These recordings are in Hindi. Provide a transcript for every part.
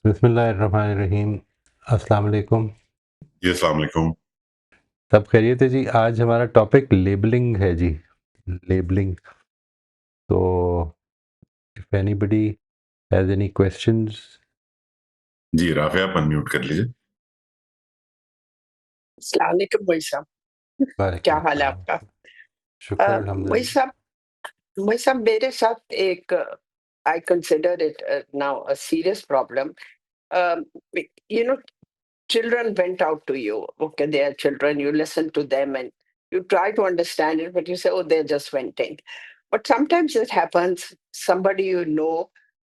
बिस्मिल्लाहिर्रहमानिर्रहीम। अस्सलाम वालेकुम। जी, अस्सलाम वालेकुम। सब खैरियत है जी। आज हमारा टॉपिक लेबलिंग है जी। लेबलिंग। तो if anybody has any questions. जी, राफ़िया आप अनम्यूट कर लीजिए। अस्सलाम वालेकुम भाई साहब, क्या वालेकुम हाल है अस्सलाम। आपका? शुक्र भाई अल्हम्दुलिल्लाह। साहब मेरे साथ एक I consider it now a serious problem. You know, children went out to you. Okay, they are children. You listen to them and you try to understand it, but you say, "Oh, they're just venting." But sometimes it happens. Somebody you know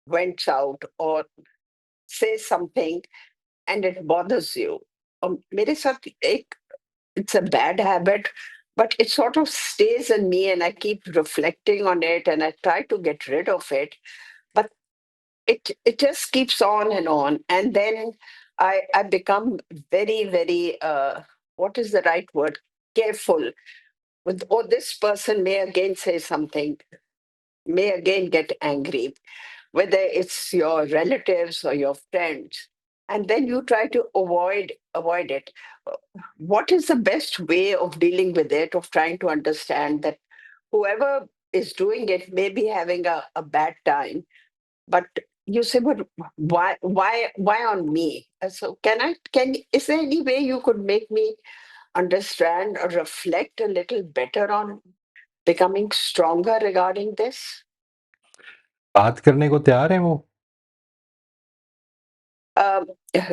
went out or says something, and it bothers you. मेरे साथ एक it's a bad habit, but it sort of stays in me and I keep reflecting on it and I try to get rid of it. But it just keeps on and on. And then I become very, what is the right word? Careful with, oh, this person may again say something, may again get angry, whether it's your relatives or your friends, and then you try to avoid it. What is the best way of dealing with it, of trying to understand that whoever is doing it may be having a bad time, but you say, but why on me? So is there any way you could make me understand or reflect a little better on becoming stronger regarding this? बात करने को तैयार हैं वो? अ,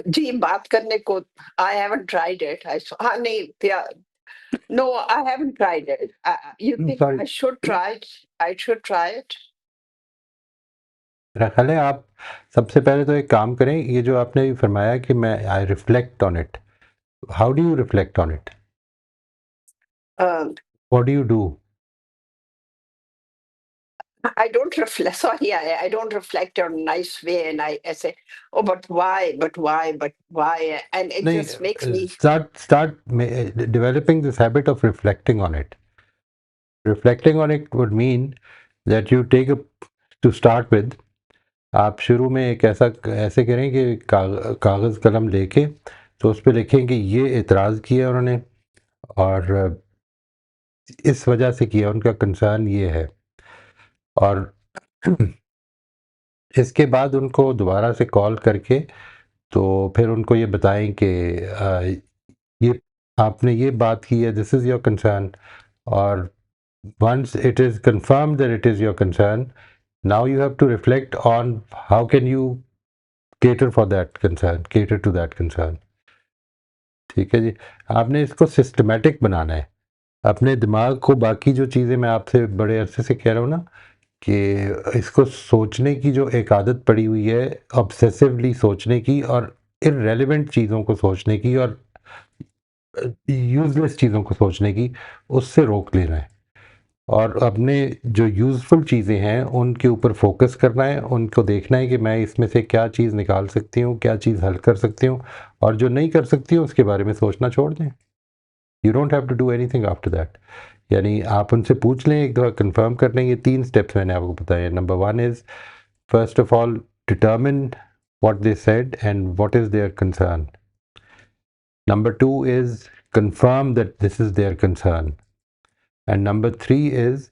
जी, बात करने को आई हैवंट ट्राइड इट. हाँ, नहीं, या no, I haven't tried it. You think sorry. I should try it? I should try it? मेरा ख्याल है आप सबसे पहले तो एक काम करें, ये जो आपने अभी फरमाया कि मैं I reflect on it. How do you reflect on it? What do you do? I don't reflect. Sorry, I don't reflect in a nice way, and I say, "Oh, but why? But why? But why?" And it नहीं, just makes me. start developing this habit of reflecting on it. Reflecting on it would mean that you take a to start with. आप शुरू में एक ऐसे करें कि कागज़ कलम लेके तो उस पे लिखें कि ये एतराज़ किया उन्होंने और इस वजह से किया, उनका कंसर्न ये है। और इसके बाद उनको दोबारा से कॉल करके तो फिर उनको ये बताएं कि ये आपने ये बात की है, दिस इज़ योर कंसर्न। और once it is confirmed that it is your concern, now you have to reflect on how can you cater for that concern, cater to that concern. ठीक है जी। आपने इसको सिस्टमेटिक बनाना है। अपने दिमाग को, बाकी जो चीज़ें मैं आपसे बड़े अरसे से कह रहा हूँ ना कि इसको सोचने की जो एक आदत पड़ी हुई है, ऑब्सेसिवली सोचने की और इर्रेलेवेंट चीज़ों को सोचने की और यूज़लेस चीज़ों को सोचने की, उससे रोक लेना है। और अपने जो यूज़फुल चीज़ें हैं उनके ऊपर फोकस करना है, उनको देखना है कि मैं इसमें से क्या चीज़ निकाल सकती हूँ, क्या चीज़ हल कर सकती हूँ, और जो नहीं कर सकती हूँ उसके बारे में सोचना छोड़ दें। You don't have to do anything after that. यानी आप उनसे पूछ लें, एक दफ़ा कंफर्म कर लें। ये 3 स्टेप्स मैंने आपको बताए हैं। Number 1 is first of all determine what they said and what is their concern. Number 2 is confirm that this is their concern. And number 3 is,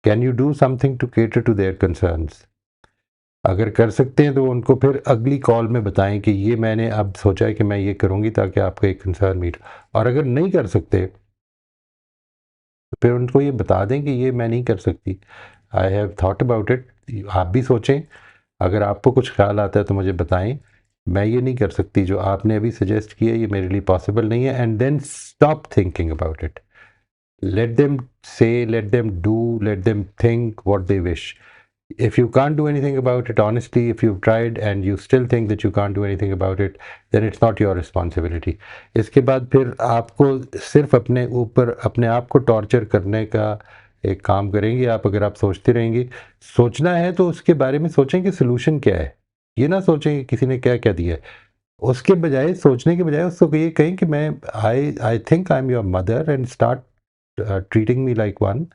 can you do something to cater to their concerns? अगर कर सकते हैं तो उनको फिर अगली कॉल में बताएं कि ये मैंने अब सोचा है कि मैं ये करूँगी ताकि आपका एक कंसर्न मीट। और अगर नहीं कर सकते तो फिर उनको ये बता दें कि ये मैं नहीं कर सकती, I have thought about it. आप भी सोचें, अगर आपको कुछ ख्याल आता है तो मुझे बताएं, मैं ये नहीं कर सकती, जो आपने अभी सजेस्ट किया ये मेरे लिए पॉसिबल नहीं है। And then stop thinking about it. Let them say, let them do, let them think what they wish. If you can't do anything about it, honestly, if you've tried and you still think that you can't do anything about it, then it's not your responsibility. इसके बाद फिर आपको सिर्फ अपने ऊपर अपने आप को टॉर्चर करने का एक काम करेंगे आप। अगर आप सोचते रहेंगे, सोचना है तो उसके बारे में सोचें कि सोल्यूशन क्या है। ये ना सोचें कि किसी ने क्या क्या दिया है। उसके बजाय, सोचने के बजाय उसको ये कहें कि मैं I think I am your mother and start treating me like one.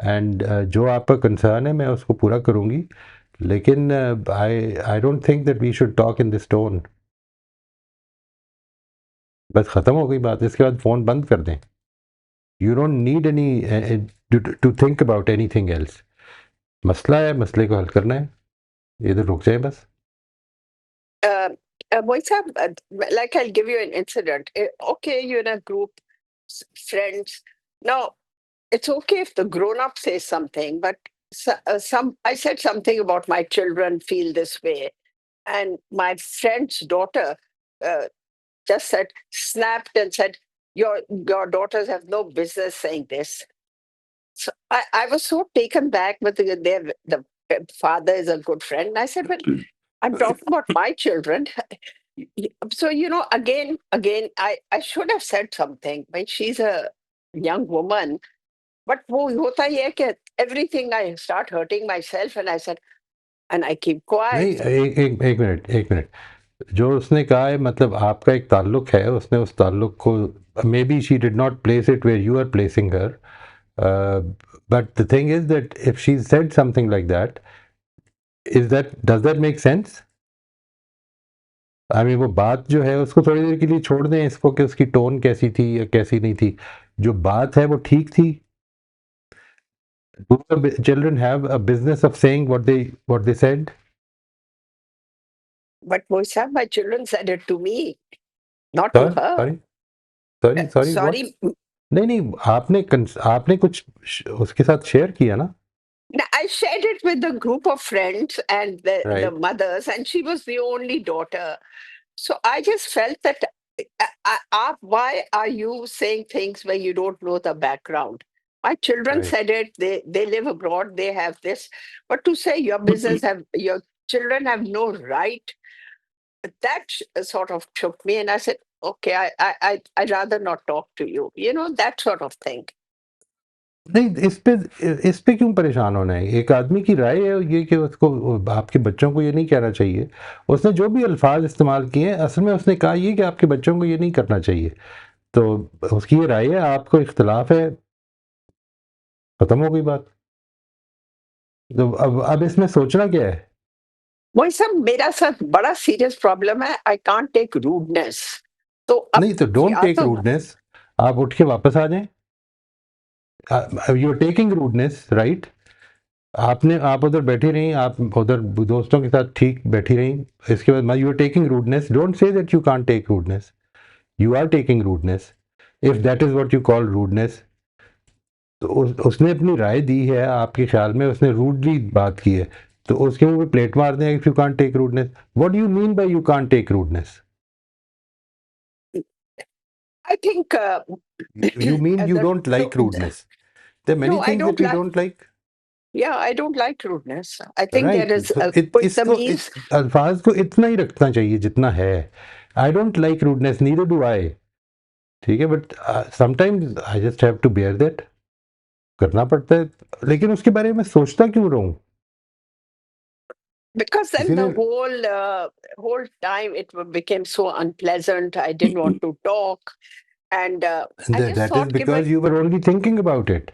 And जो आपका कंसर्न है मैं उसको पूरा करूँगी, लेकिन I don't think that we should talk in this tone. बस ख़त्म हो गई बात, इसके बाद फ़ोन बंद कर दें। You don't need any two think about anything else. मसला है, मसले को हल करना है, इधर रुक जाए बस। Uh, Moisa, like I'll give you an incident. Okay, you're in a group, friends. Now, it's okay if the grown-up says something, but I said something about my children feel this way, and my friend's daughter uh, just snapped and said, "Your daughters have no business saying this." So I was so taken back with the father is a good friend. I said, "Well, I'm talking about my children." So again, I should have said something. But she's a young woman, but वो होता ही है कि everything I start hurting myself, and I said, and I keep नहीं, quiet. एक मिनट, जो उसने कहा है मतलब आपका एक ताल्लुक है, उसने उस ताल्लुक को, maybe she did not place it where you are placing her, but the thing is that if she said something like that, does that make sense? I mean वो बात जो है उसको थोड़ी देर के लिए छोड़ दें इसको कि उसकी टोन कैसी थी या कैसी नहीं थी, जो बात है वो ठीक थी। Do the children have a business of saying what they said? But Moisa, my children said it to me, not to her. Sorry, what? Sorry, नहीं, आपने कुछ उसके साथ शेयर किया ना? I shared it with the group of friends and the Right. mothers, and she was the only daughter. So I just felt that why are you saying things where you don't know the background? My children Right. said it. They live abroad. They have this, but to say your business have your children have no right, that sort of shook me, and I said, okay, I'd rather not talk to you. You know, that sort of thing. नहीं, इस पे क्यों परेशान होना है? एक आदमी की राय है ये कि उसको आपके बच्चों को ये नहीं कहना चाहिए। उसने जो भी अल्फाज इस्तेमाल किए हैं असल में उसने कहा ये कि आपके बच्चों को ये नहीं करना चाहिए। तो उसकी ये राय है, आपको इख्तिलाफ है, खत्म हो गई बात। तो अब इसमें सोचना क्या है? वही सब मेरा साथ बड़ा सीरियस प्रॉब्लम है। I can't take rudeness. तो अब नहीं तो डोंट या टेक तो रूडनेस, आप उठ के वापस आ जाएं। You are taking rudeness, right? आप उधर बैठी रहीं, आप उधर दोस्तों के साथ ठीक बैठी रहीं, इसके बाद you are taking rudeness. Don't say that you can't take rudeness, you are taking rudeness if that is what you call rudeness. तो उसने अपनी राय दी है, आपके ख्याल में उसने रूडली बात की है, तो उसके मुंह पे प्लेट मार दें if you can't take rudeness. What do you mean by you can't take rudeness? I think You mean you don't like rudeness? There are many no I things that don't we like don't like, या I don't like rudeness. I think right? There is So कुछ इसको तमीज। अल्फाज को इतना ही रखना चाहिए जितना है। I don't like rudeness, neither do I. ठीक है, but sometimes I just have to bear that, करना पड़ता है। लेकिन उसके बारे में सोचता क्यों रहूं? Because then किसी the ने whole time it became so unpleasant. I didn't want to talk, and I just that is thought, कि because you were only thinking about it.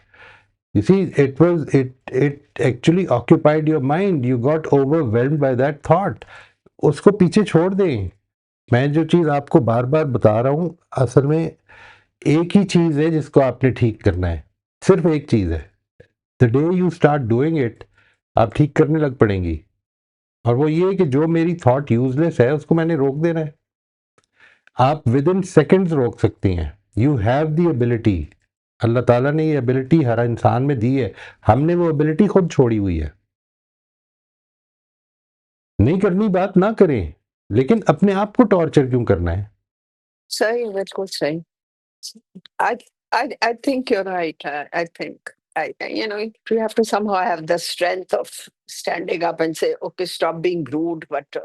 You see, it actually occupied your mind. You got overwhelmed by that thought. उसको पीछे छोड़ दें। मैं जो चीज़ आपको बार बार बता रहा हूँ असल में एक ही चीज़ है जिसको आपने ठीक करना है, सिर्फ एक चीज़ है। The day you start doing it, आप ठीक करने लग पड़ेंगी, और वो ये है कि जो मेरी थॉट यूजलेस है उसको मैंने रोक देना है। आप विद इन सेकेंड्स रोक सकती हैं। यू हैव द एबिलिटी, अल्लाह ताला ने ये एबिलिटी हर इंसान में दी है, हमने वो एबिलिटी खुद छोड़ी हुई है। नहीं करनी बात ना करें, लेकिन अपने आप को टॉर्चर क्यों करना है? सही, बिल्कुल सही। I I think you're right. I think you have to somehow have the strength of standing up and say, okay, stop being rude, but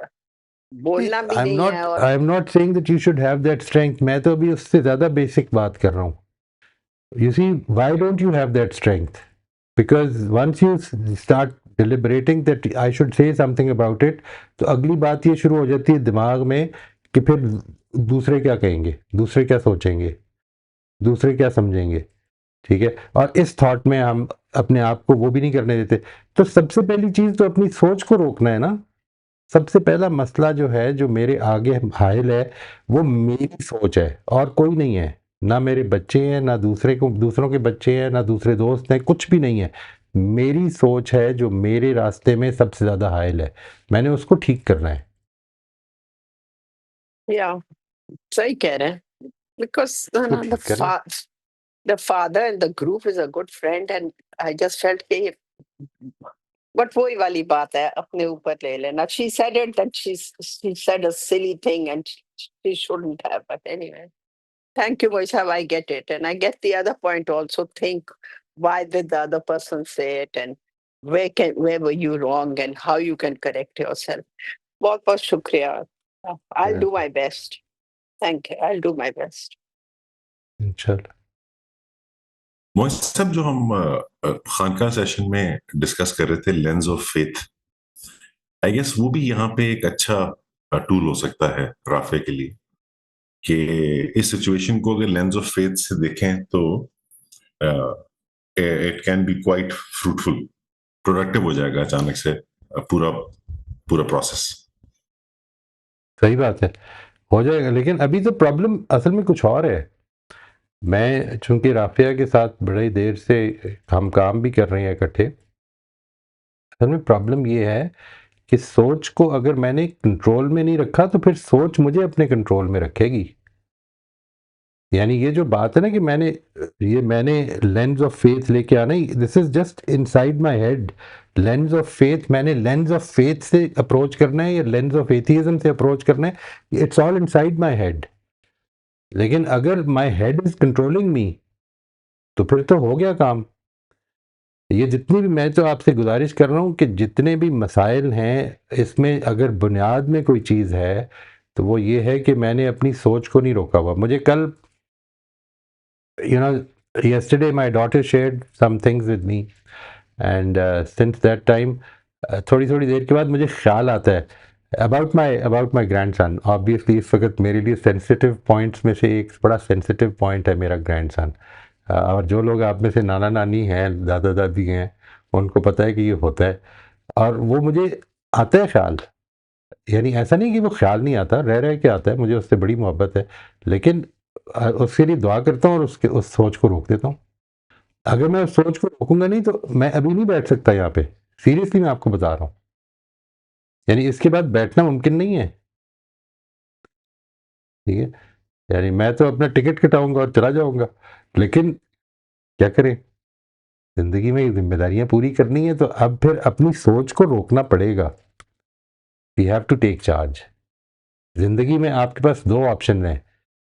बोलना भी नहीं है। और I am not saying that you should have that strength. मैं तो अभी उससे ज़्यादा बेसिक बात कर रहा हूँ। You see, why don't you have that strength? Because once you start deliberating that I should say something about it, तो अगली बात ये शुरू हो जाती है दिमाग में कि फिर दूसरे क्या कहेंगे, दूसरे क्या सोचेंगे, दूसरे क्या समझेंगे। ठीक है, और इस थॉट में हम अपने आप को वो भी नहीं करने देते। तो सबसे पहली चीज़ तो अपनी सोच को रोकना है ना। सबसे पहला मसला जो है, जो मेरे आगे हाइल है, वो मेरी सोच है और कोई नहीं है। ना मेरे बच्चे हैं, ना दूसरों के बच्चे हैं, ना दूसरे दोस्त हैं, कुछ भी नहीं है। मेरी सोच है जो मेरे रास्ते में सबसे ज़्यादा हाइल है। मैंने उसको ठीक करना है। या सही कह रहे हैं, बिकॉज उसको ठीक करें। the father in the group is a good friend, and I just felt कि बट वही वाली बात है, अपने ऊपर ले लेना. She said it that she said a silly thing and she shouldn't have, but anyway. Thank you, Vaishnav. I get it. And I get the other point also. Think, why did the other person say it, and where were you wrong, and how you can correct yourself. बहुत बहुत शुक्रिया. I'll do my best. Thank you. I'll do my best. इंशाल्लाह। मोहित साहब, जो हम खानका सेशन में डिस्कस कर रहे थे, lens of faith, I guess वो भी यहाँ पे एक अच्छा टूल हो सकता है राफे के लिए, कि इस सिचुएशन को अगर लेंस ऑफ फेथ से देखें तो it can be quite fruitful, productive हो जाएगा अचानक से पूरा पूरा प्रोसेस। सही बात है, हो जाएगा। लेकिन अभी तो प्रॉब्लम असल में कुछ और है। मैं चूंकि राफिया के साथ बड़ी देर से हम काम भी कर रहे हैं इकट्ठे, असल में प्रॉब्लम ये है कि सोच को अगर मैंने कंट्रोल में नहीं रखा तो फिर सोच मुझे अपने कंट्रोल में रखेगी। यानी ये जो बात है ना कि मैंने लेंस ऑफ फेथ लेके आना, this is just inside my head. Lens of faith, मैंने लेंस ऑफ फेथ से अप्रोच करना है या लेंस ऑफ एथिज्म से अप्रोच करना है, it's all inside my head. लेकिन अगर माय हेड इज कंट्रोलिंग मी तो फिर तो हो गया काम। ये जितनी भी, मैं तो आपसे गुजारिश कर रहा हूँ कि जितने भी मसाइल हैं, इसमें अगर बुनियाद में कोई चीज़ है तो वो ये है कि मैंने अपनी सोच को नहीं रोका हुआ। मुझे कल, you know, yesterday my daughter shared some things with me, and since that time, थोड़ी थोड़ी देर के बाद मुझे ख्याल आता है about my grand son. Obviously इस वक्त मेरे लिए सेंसिटिव पॉइंट्स में से एक बड़ा सेंसिटिव पॉइंट है मेरा ग्रैंड सन। और जो लोग आप में से नाना नानी हैं, दादा दादी हैं, उनको पता है कि ये होता है। और वो मुझे आता है ख्याल, यानी ऐसा नहीं कि वो ख्याल नहीं आता, रह रह के आता है, मुझे उससे बड़ी मोहब्बत है। लेकिन उसके लिए दुआ करता हूँ और उस सोच को रोक देता हूँ। अगर मैं उस सोच को रोकूंगा नहीं तो मैं अभी नहीं बैठ सकता यहाँ पे। सीरियसली मैं आपको बता रहा हूँ, यानी इसके बाद बैठना मुमकिन नहीं है। ठीक है, यानी मैं तो अपना टिकट कटाऊंगा और चला जाऊंगा, लेकिन क्या करें, जिंदगी में जिम्मेदारियां पूरी करनी है, तो अब फिर अपनी सोच को रोकना पड़ेगा। We have to take charge. जिंदगी में आपके पास दो ऑप्शन हैं,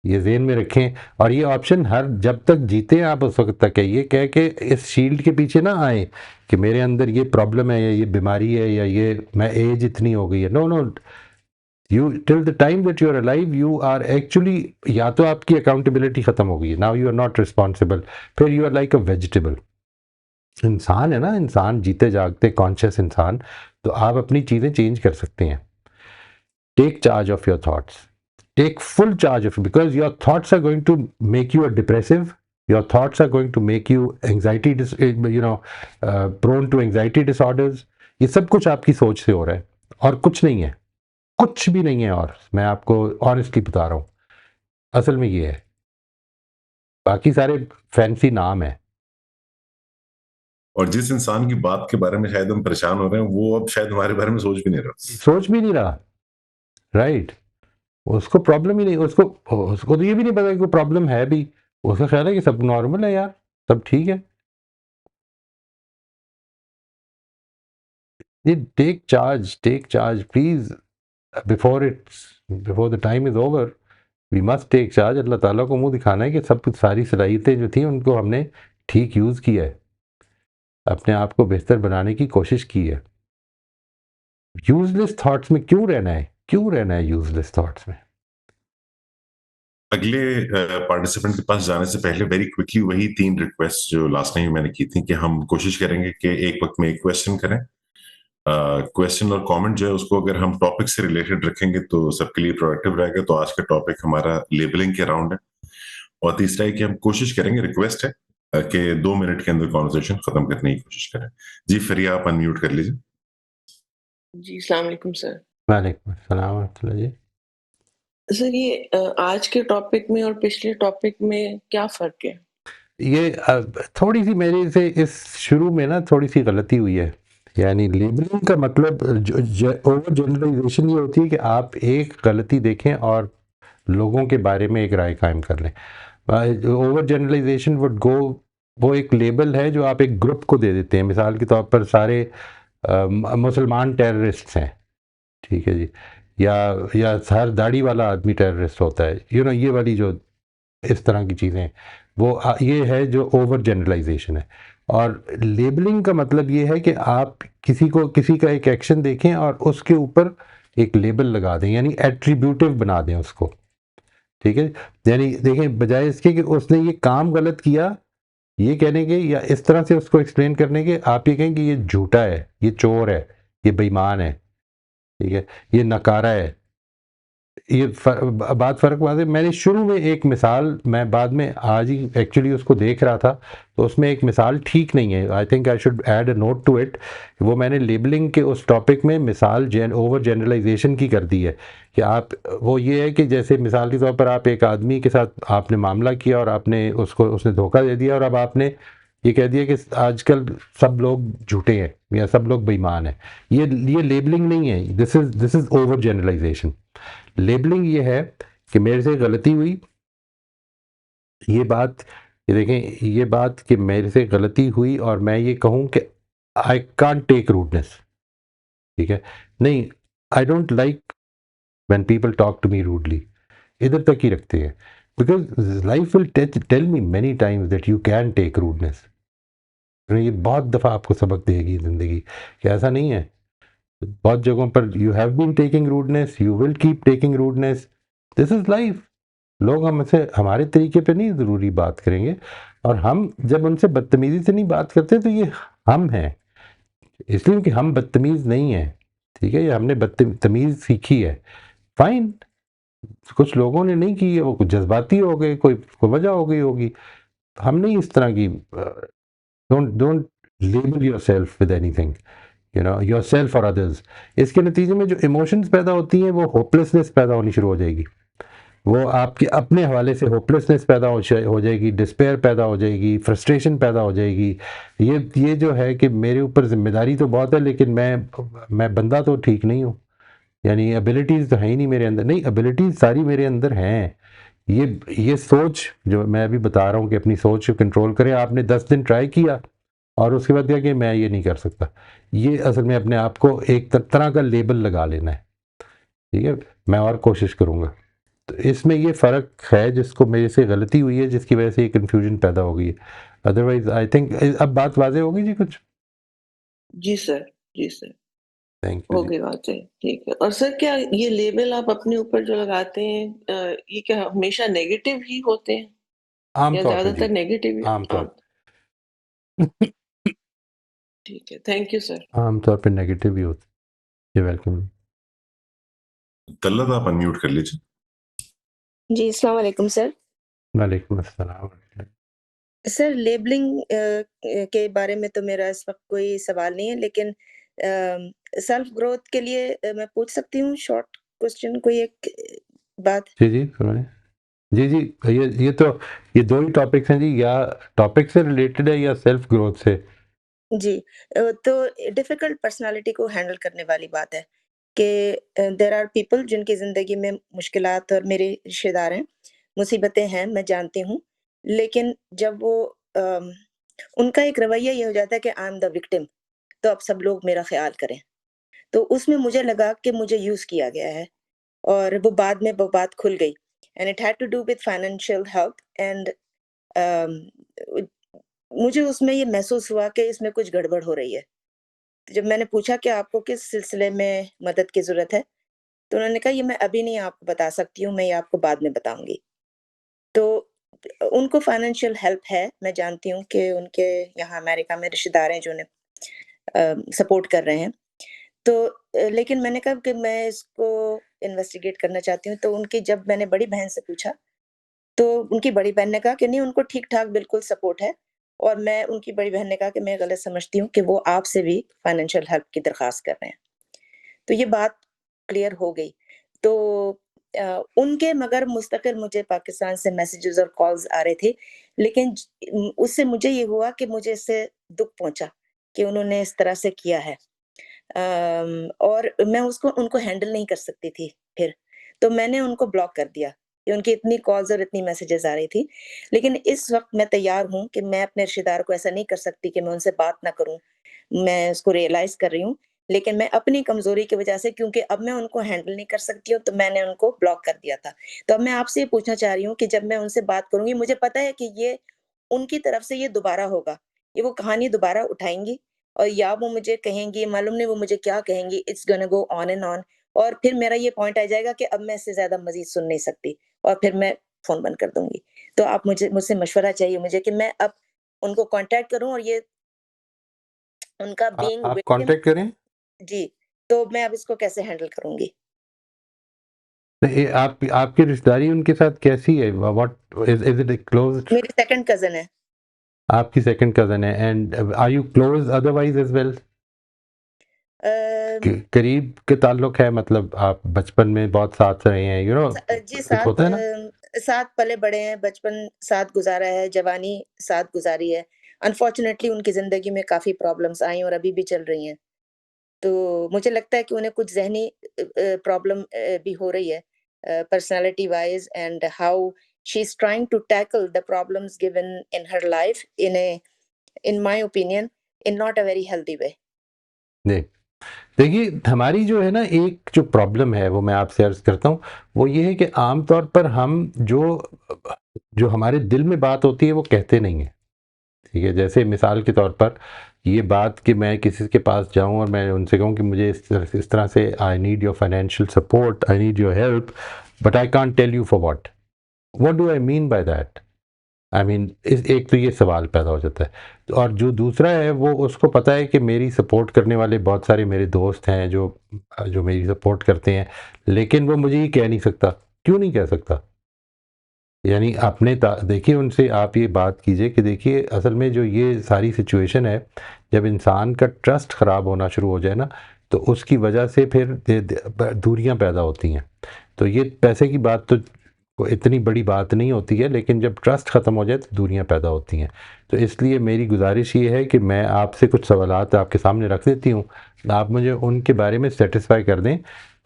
ये ज़हन में रखें। और ये ऑप्शन हर जब तक जीते हैं आप उस वक्त तक है। ये कह के इस शील्ड के पीछे ना आए कि मेरे अंदर ये प्रॉब्लम है या ये बीमारी है या ये मैं एज इतनी हो गई है। No no, you till the time that you are alive you are actually, या तो आपकी अकाउंटेबिलिटी खत्म हो गई है, now you are not responsible, फिर you are like a vegetable. इंसान है ना, इंसान जीते जागते कॉन्शियस इंसान, तो आप अपनी चीज़ें चेंज कर सकते हैं। Take charge of your thoughts, take full charge of it, because your thoughts are going to make you a depressive, your thoughts are going to make you anxiety prone to anxiety disorders। ये सब कुछ आपकी सोच से हो रहा है और कुछ नहीं है, कुछ भी नहीं है। और मैं आपको ऑनेस्टली बता रहा हूँ, असल में ये है, बाकी सारे फैंसी नाम है। और जिस इंसान की बात के बारे में शायद हम परेशान हो रहे हैं, वो अब शायद हमारे बारे में सोच भी नहीं रहा। सोच भी नहीं रहा, राइट। उसको प्रॉब्लम ही नहीं, उसको तो ये भी नहीं पता कि कोई प्रॉब्लम है भी। उसका ख्याल है कि सब नॉर्मल है यार, सब ठीक है। ये take charge please, before the time is over. We must take charge. Allah ताला को मुंह दिखाना है कि सब कुछ, सारी सलाहियतें जो थी उनको हमने ठीक यूज़ किया है, अपने आप को बेहतर बनाने की कोशिश की है। यूजलेस थॉट्स में क्यों रहना है, यूजलेस थॉट्स में। अगले पार्टिसिपेंट के पास जाने से पहले वेरी क्विकली वही 3 रिक्वेस्ट जो लास्ट टाइम मैंने की थी, कि हम कोशिश करेंगे कि एक वक्त में एक क्वेश्चन करें। क्वेश्चन और कमेंट जो है उसको अगर हम टॉपिक से रिलेटेड रखेंगे तो सबके लिए प्रोडक्टिव रहेगा। तो आज का टॉपिक हमारा लेबलिंग के अराउंड है। और तीसरा है कि हम कोशिश करेंगे, रिक्वेस्ट है कि 2 मिनट के अंदर कॉन्वर्सेशन खत्म करने की कोशिश करें। जी, फ़रिया आप अनम्यूट कर लीजिए। जी, अस्सलाम वालेकुम सर। वालेकुम अस्सलाम व रहमतुल्लाह जी। सर ये आज के टॉपिक में और पिछले टॉपिक में क्या फ़र्क है? ये थोड़ी-सी मेरे से इस शुरू में ना थोड़ी-सी गलती हुई है। यानी लेबलिंग का मतलब ओवर जनरलाइज़ेशन ये होती है कि आप एक गलती देखें और लोगों के बारे में एक राय कायम कर लें। ओवर जनरलाइज़ेशन वुड गो, वो एक लेबल है जो आप एक ग्रुप को दे देते हैं। मिसाल के तौर पर सारे मुसलमान टेररिस्ट्स हैं, ठीक है जी। या हर दाढ़ी वाला आदमी टेररिस्ट होता है। ये वाली जो इस तरह की चीज़ें, वो ये है जो ओवर जनरलाइजेशन है। और लेबलिंग का मतलब ये है कि आप किसी का एक एक्शन देखें और उसके ऊपर एक लेबल लगा दें, यानी एट्रीब्यूटिव बना दें उसको, ठीक है। यानी देखें, बजाय इसके कि उसने ये काम गलत किया, ये कहने के या इस तरह से उसको एक्सप्लेन करने के, आप ये कहें कि ये झूठा है, ये चोर है, ये बेईमान है, ठीक है, ये नकारा है। ये बात फ़र्क है। मैंने शुरू में एक मिसाल, मैं बाद में आज ही एक्चुअली उसको देख रहा था, तो उसमें एक मिसाल ठीक नहीं है। I think I should add a note to it. वो मैंने लेबलिंग के उस टॉपिक में मिसाल ओवर जनरलाइजेशन की कर दी है कि आप, वो ये है कि जैसे मिसाल के तौर पर आप एक आदमी के साथ आपने मामला किया और उसने धोखा दे दिया, और अब आपने ये कह दिया कि आजकल सब लोग झूठे हैं या सब लोग बेईमान हैं। ये लेबलिंग नहीं है, this is overgeneralisation. Labelling ये है कि मेरे से गलती हुई, ये बात, ये देखें, ये बात कि मेरे से गलती हुई और मैं ये कहूँ कि आई कांट टेक रूडनेस, ठीक है। नहीं, I don't like when people talk to me rudely, इधर तक ही रखते हैं। Because life will tell me many times that you can take rudeness. ये बहुत दफ़ा आपको सबक देगी ज़िंदगी कि ऐसा नहीं है। बहुत जगहों पर you have been taking rudeness, you will keep taking rudeness, this is life. लोग हमसे हमारे तरीके पे नहीं ज़रूरी बात करेंगे, और हम जब उनसे बदतमीज़ी से नहीं बात करते तो ये हम हैं, इसलिए कि हम बदतमीज़ नहीं हैं, ठीक है। ये हमने बदतमीज़ सीखी है, फ़ाइन। कुछ लोगों ने नहीं की है, वो कुछ जज़्बाती हो गए, कोई वजह हो गई होगी। हम नहीं इस तरह की, don't don't label yourself with anything, yourself और अदर्स। इसके नतीजे में जो इमोशंस पैदा होती हैं, वो होपलेसनेस पैदा होनी शुरू हो जाएगी। वो आपके अपने हवाले से होपलेसनेस पैदा हो जाएगी, डिस्पेयर पैदा हो जाएगी, फ्रस्ट्रेशन पैदा हो जाएगी। ये जो है कि मेरे ऊपर ज़िम्मेदारी तो बहुत है, लेकिन मैं बंदा तो ठीक नहीं हूँ। यानी एबिलिटीज़ तो हैं ही नहीं मेरे अंदर। नहीं, एबिलिटीज़ सारी मेरे अंदर हैं। ये सोच जो मैं अभी बता रहा हूँ कि अपनी सोच को कंट्रोल करें, आपने 10 दिन ट्राई किया और उसके बाद कहा कि मैं ये नहीं कर सकता। ये असल में अपने आप को एक तरह का लेबल लगा लेना है, ठीक है। मैं और कोशिश करूँगा। तो इसमें ये फ़र्क है, जिसको मेरे से गलती हुई है, जिसकी वजह से ये कन्फ्यूजन पैदा हो गई है। अदरवाइज़ आई थिंक अब बात वाज़ेह हो गई जी कुछ? जी सर, जी सर, थैंक यू हो जी। गई बात है, ठीक है। और सर क्या ये लेबल आप अपने ऊपर जो लगाते हैं ये क्या हमेशा नेगेटिव ही होते हैं आम या तौर पे जी, ज़्यादातर नेगेटिव ही आम तौर आप ठीक है, थैंक यू सर। आम तौर पे नेगेटिव ही होते हैं। You welcome. तलत आप अनम्यूट कर लीजिए। जी, अस्सलाम वालेकुम सर। वालेकुम अस्सलाम। सर लेबलिंग के बारे में तो मेरा इस वक़्त कोई सवाल नहीं है, लेकिन सेल्फ ग्रोथ के लिए मैं पूछ सकती हूँ शॉर्ट क्वेश्चन कोई एक बात? जी, जी, फरमाएँ। जी, जी, ये 2 ही टॉपिक्स हैं जी, या टॉपिक से रिलेटेड है या सेल्फ ग्रोथ से? जी। तो डिफ़िकल्ट पर्सनैलिटी को हैंडल करने वाली बात है कि देयर आर पीपल जिनकी ज़िंदगी में मुश्किलात और मेरे रिश्तेदार हैं, मुसीबतें हैं, मैं जानती हूँ। लेकिन जब वो उनका एक रवैया ये हो जाता है कि आई एम द विक्टिम, तो अब सब लोग मेरा ख़्याल करें। तो उसमें मुझे लगा कि मुझे यूज़ किया गया है, और वो बाद में वो बात खुल गई, and it had to do with financial help and um, uh मुझे उसमें ये महसूस हुआ कि इसमें कुछ गड़बड़ हो रही है। तो जब मैंने पूछा कि आपको किस सिलसिले में मदद की ज़रूरत है? तो उन्होंने कहा ये मैं अभी नहीं आपको बता सकती हूँ, मैं ये आपको बाद में बताऊँगी। तो उनको फाइनेंशियल हेल्प है, मैं जानती हूँ कि उनके यहाँ अमेरिका में रिश्तेदार हैं जो उन्हें सपोर्ट कर रहे हैं। तो लेकिन मैंने कहा कि मैं इसको इन्वेस्टिगेट करना चाहती हूँ, तो उनकी जब मैंने बड़ी बहन से पूछा, तो उनकी बड़ी बहन ने कहा कि नहीं, उनको ठीक-ठाक बिल्कुल सपोर्ट है, और मैं उनकी बड़ी बहन ने कहा कि मैं गलत समझती हूँ कि वो आपसे भी फाइनेंशियल हेल्प की दरख्वास्त कर रहे हैं। तो ये बात क्लियर हो गई। तो उनके मगर मुस्तकिल मुझे पाकिस्तान से मैसेजेस और कॉल्स आ रहे थे, लेकिन उससे मुझे ये हुआ कि मुझे इससे दुःख पहुँचा कि उन्होंने इस तरह से किया है। और मैं उसको उनको हैंडल नहीं कर सकती थी फिर, तो मैंने उनको ब्लॉक कर दिया कि उनकी इतनी कॉल्स और इतनी मैसेजेस आ रही थी। लेकिन इस वक़्त मैं तैयार हूँ कि मैं अपने रिश्तेदार को ऐसा नहीं कर सकती कि मैं उनसे बात ना करूँ। मैं उसको रियलाइज़ कर रही हूँ, लेकिन मैं अपनी कमज़ोरी की वजह से, क्योंकि अब मैं उनको हैंडल नहीं कर सकती हूँ, तो मैंने उनको ब्लॉक कर दिया था। तो अब मैं आपसे ये पूछना चाह रही हूँ कि जब मैं उनसे बात करूँगी, मुझे पता है कि ये उनकी तरफ से ये दोबारा होगा। ये वो कहानी दोबारा उठाएँगी और या वो मुझे कहेंगी, मालूम नहीं वो मुझे क्या कहेंगी, it's gonna go on and on, और फिर मेरा ये पॉइंट आ जाएगा कि अब मैं इससे ज़्यादा मज़ीद सुन नहीं सकती और फिर मैं फ़ोन बंद कर दूँगी। तो आप मुझसे मशवरा चाहिए मुझे कि मैं अब उनको कॉन्टैक्ट करूँ और ये उनका बीइंग आप विक्टिम। कांटेक्ट करें। जी, तो मैं अब इसको कैसे हैंडल करूँगी? तो ये आपकी रिश्तेदारी उनके साथ कैसी है? What is it close? मेरी सेकंड कज़िन है। आपकी सेकंड कज़न है and are you close otherwise as well? Uh, करीब के ताल्लुक है, मतलब आप बचपन में बहुत साथ रहे हैं, जी, एक होता है ना? साथ पले-बड़े हैं, बचपन साथ गुज़ारा है, जवानी साथ गुज़ारी है। अनफॉर्च्युनेटली उनकी ज़िंदगी में काफ़ी प्रॉब्लम्स आई और अभी भी चल रही हैं। तो मुझे लगता है कि उन्हें कुछ ज़हनी प्रॉब्लम भी हो रही है, personality wise, and how she is trying to tackle the problems given in her life in my opinion, in not a very healthy way. जी। देखिए, हमारी जो है ना एक जो प्रॉब्लम है वो मैं आपसे अर्ज़ करता हूँ, वो ये है कि आम तौर पर हम जो हमारे दिल में बात होती है वो कहते नहीं हैं, ठीक है? जैसे मिसाल के तौर पर ये बात कि मैं किसी के पास जाऊँ और मैं उनसे कहूँ कि मुझे इस तरह से I need your financial support, I need your help, but I can't tell you for what do I mean by that? I mean इस एक तो ये सवाल पैदा हो जाता है। तो और जो दूसरा है वो उसको पता है कि मेरी सपोर्ट करने वाले बहुत सारे मेरे दोस्त हैं जो मेरी सपोर्ट करते हैं, लेकिन वो मुझे ये कह नहीं सकता। क्यों नहीं कह सकता? यानी देखिए उनसे आप ये बात कीजिए कि देखिए असल में जो ये सारी सिचुएशन है, जब इंसान का ट्रस्ट ख़राब होना शुरू हो जाए ना, तो उसकी वजह से फिर दूरियां पैदा होती हैं। तो ये पैसे की बात तो कोई इतनी बड़ी बात नहीं होती है, लेकिन जब ट्रस्ट ख़त्म हो जाए तो दूरियां पैदा होती हैं। तो इसलिए मेरी गुजारिश ये है कि मैं आपसे कुछ सवालात आपके सामने रख देती हूँ, आप मुझे उनके बारे में सेटिस्फाई कर दें।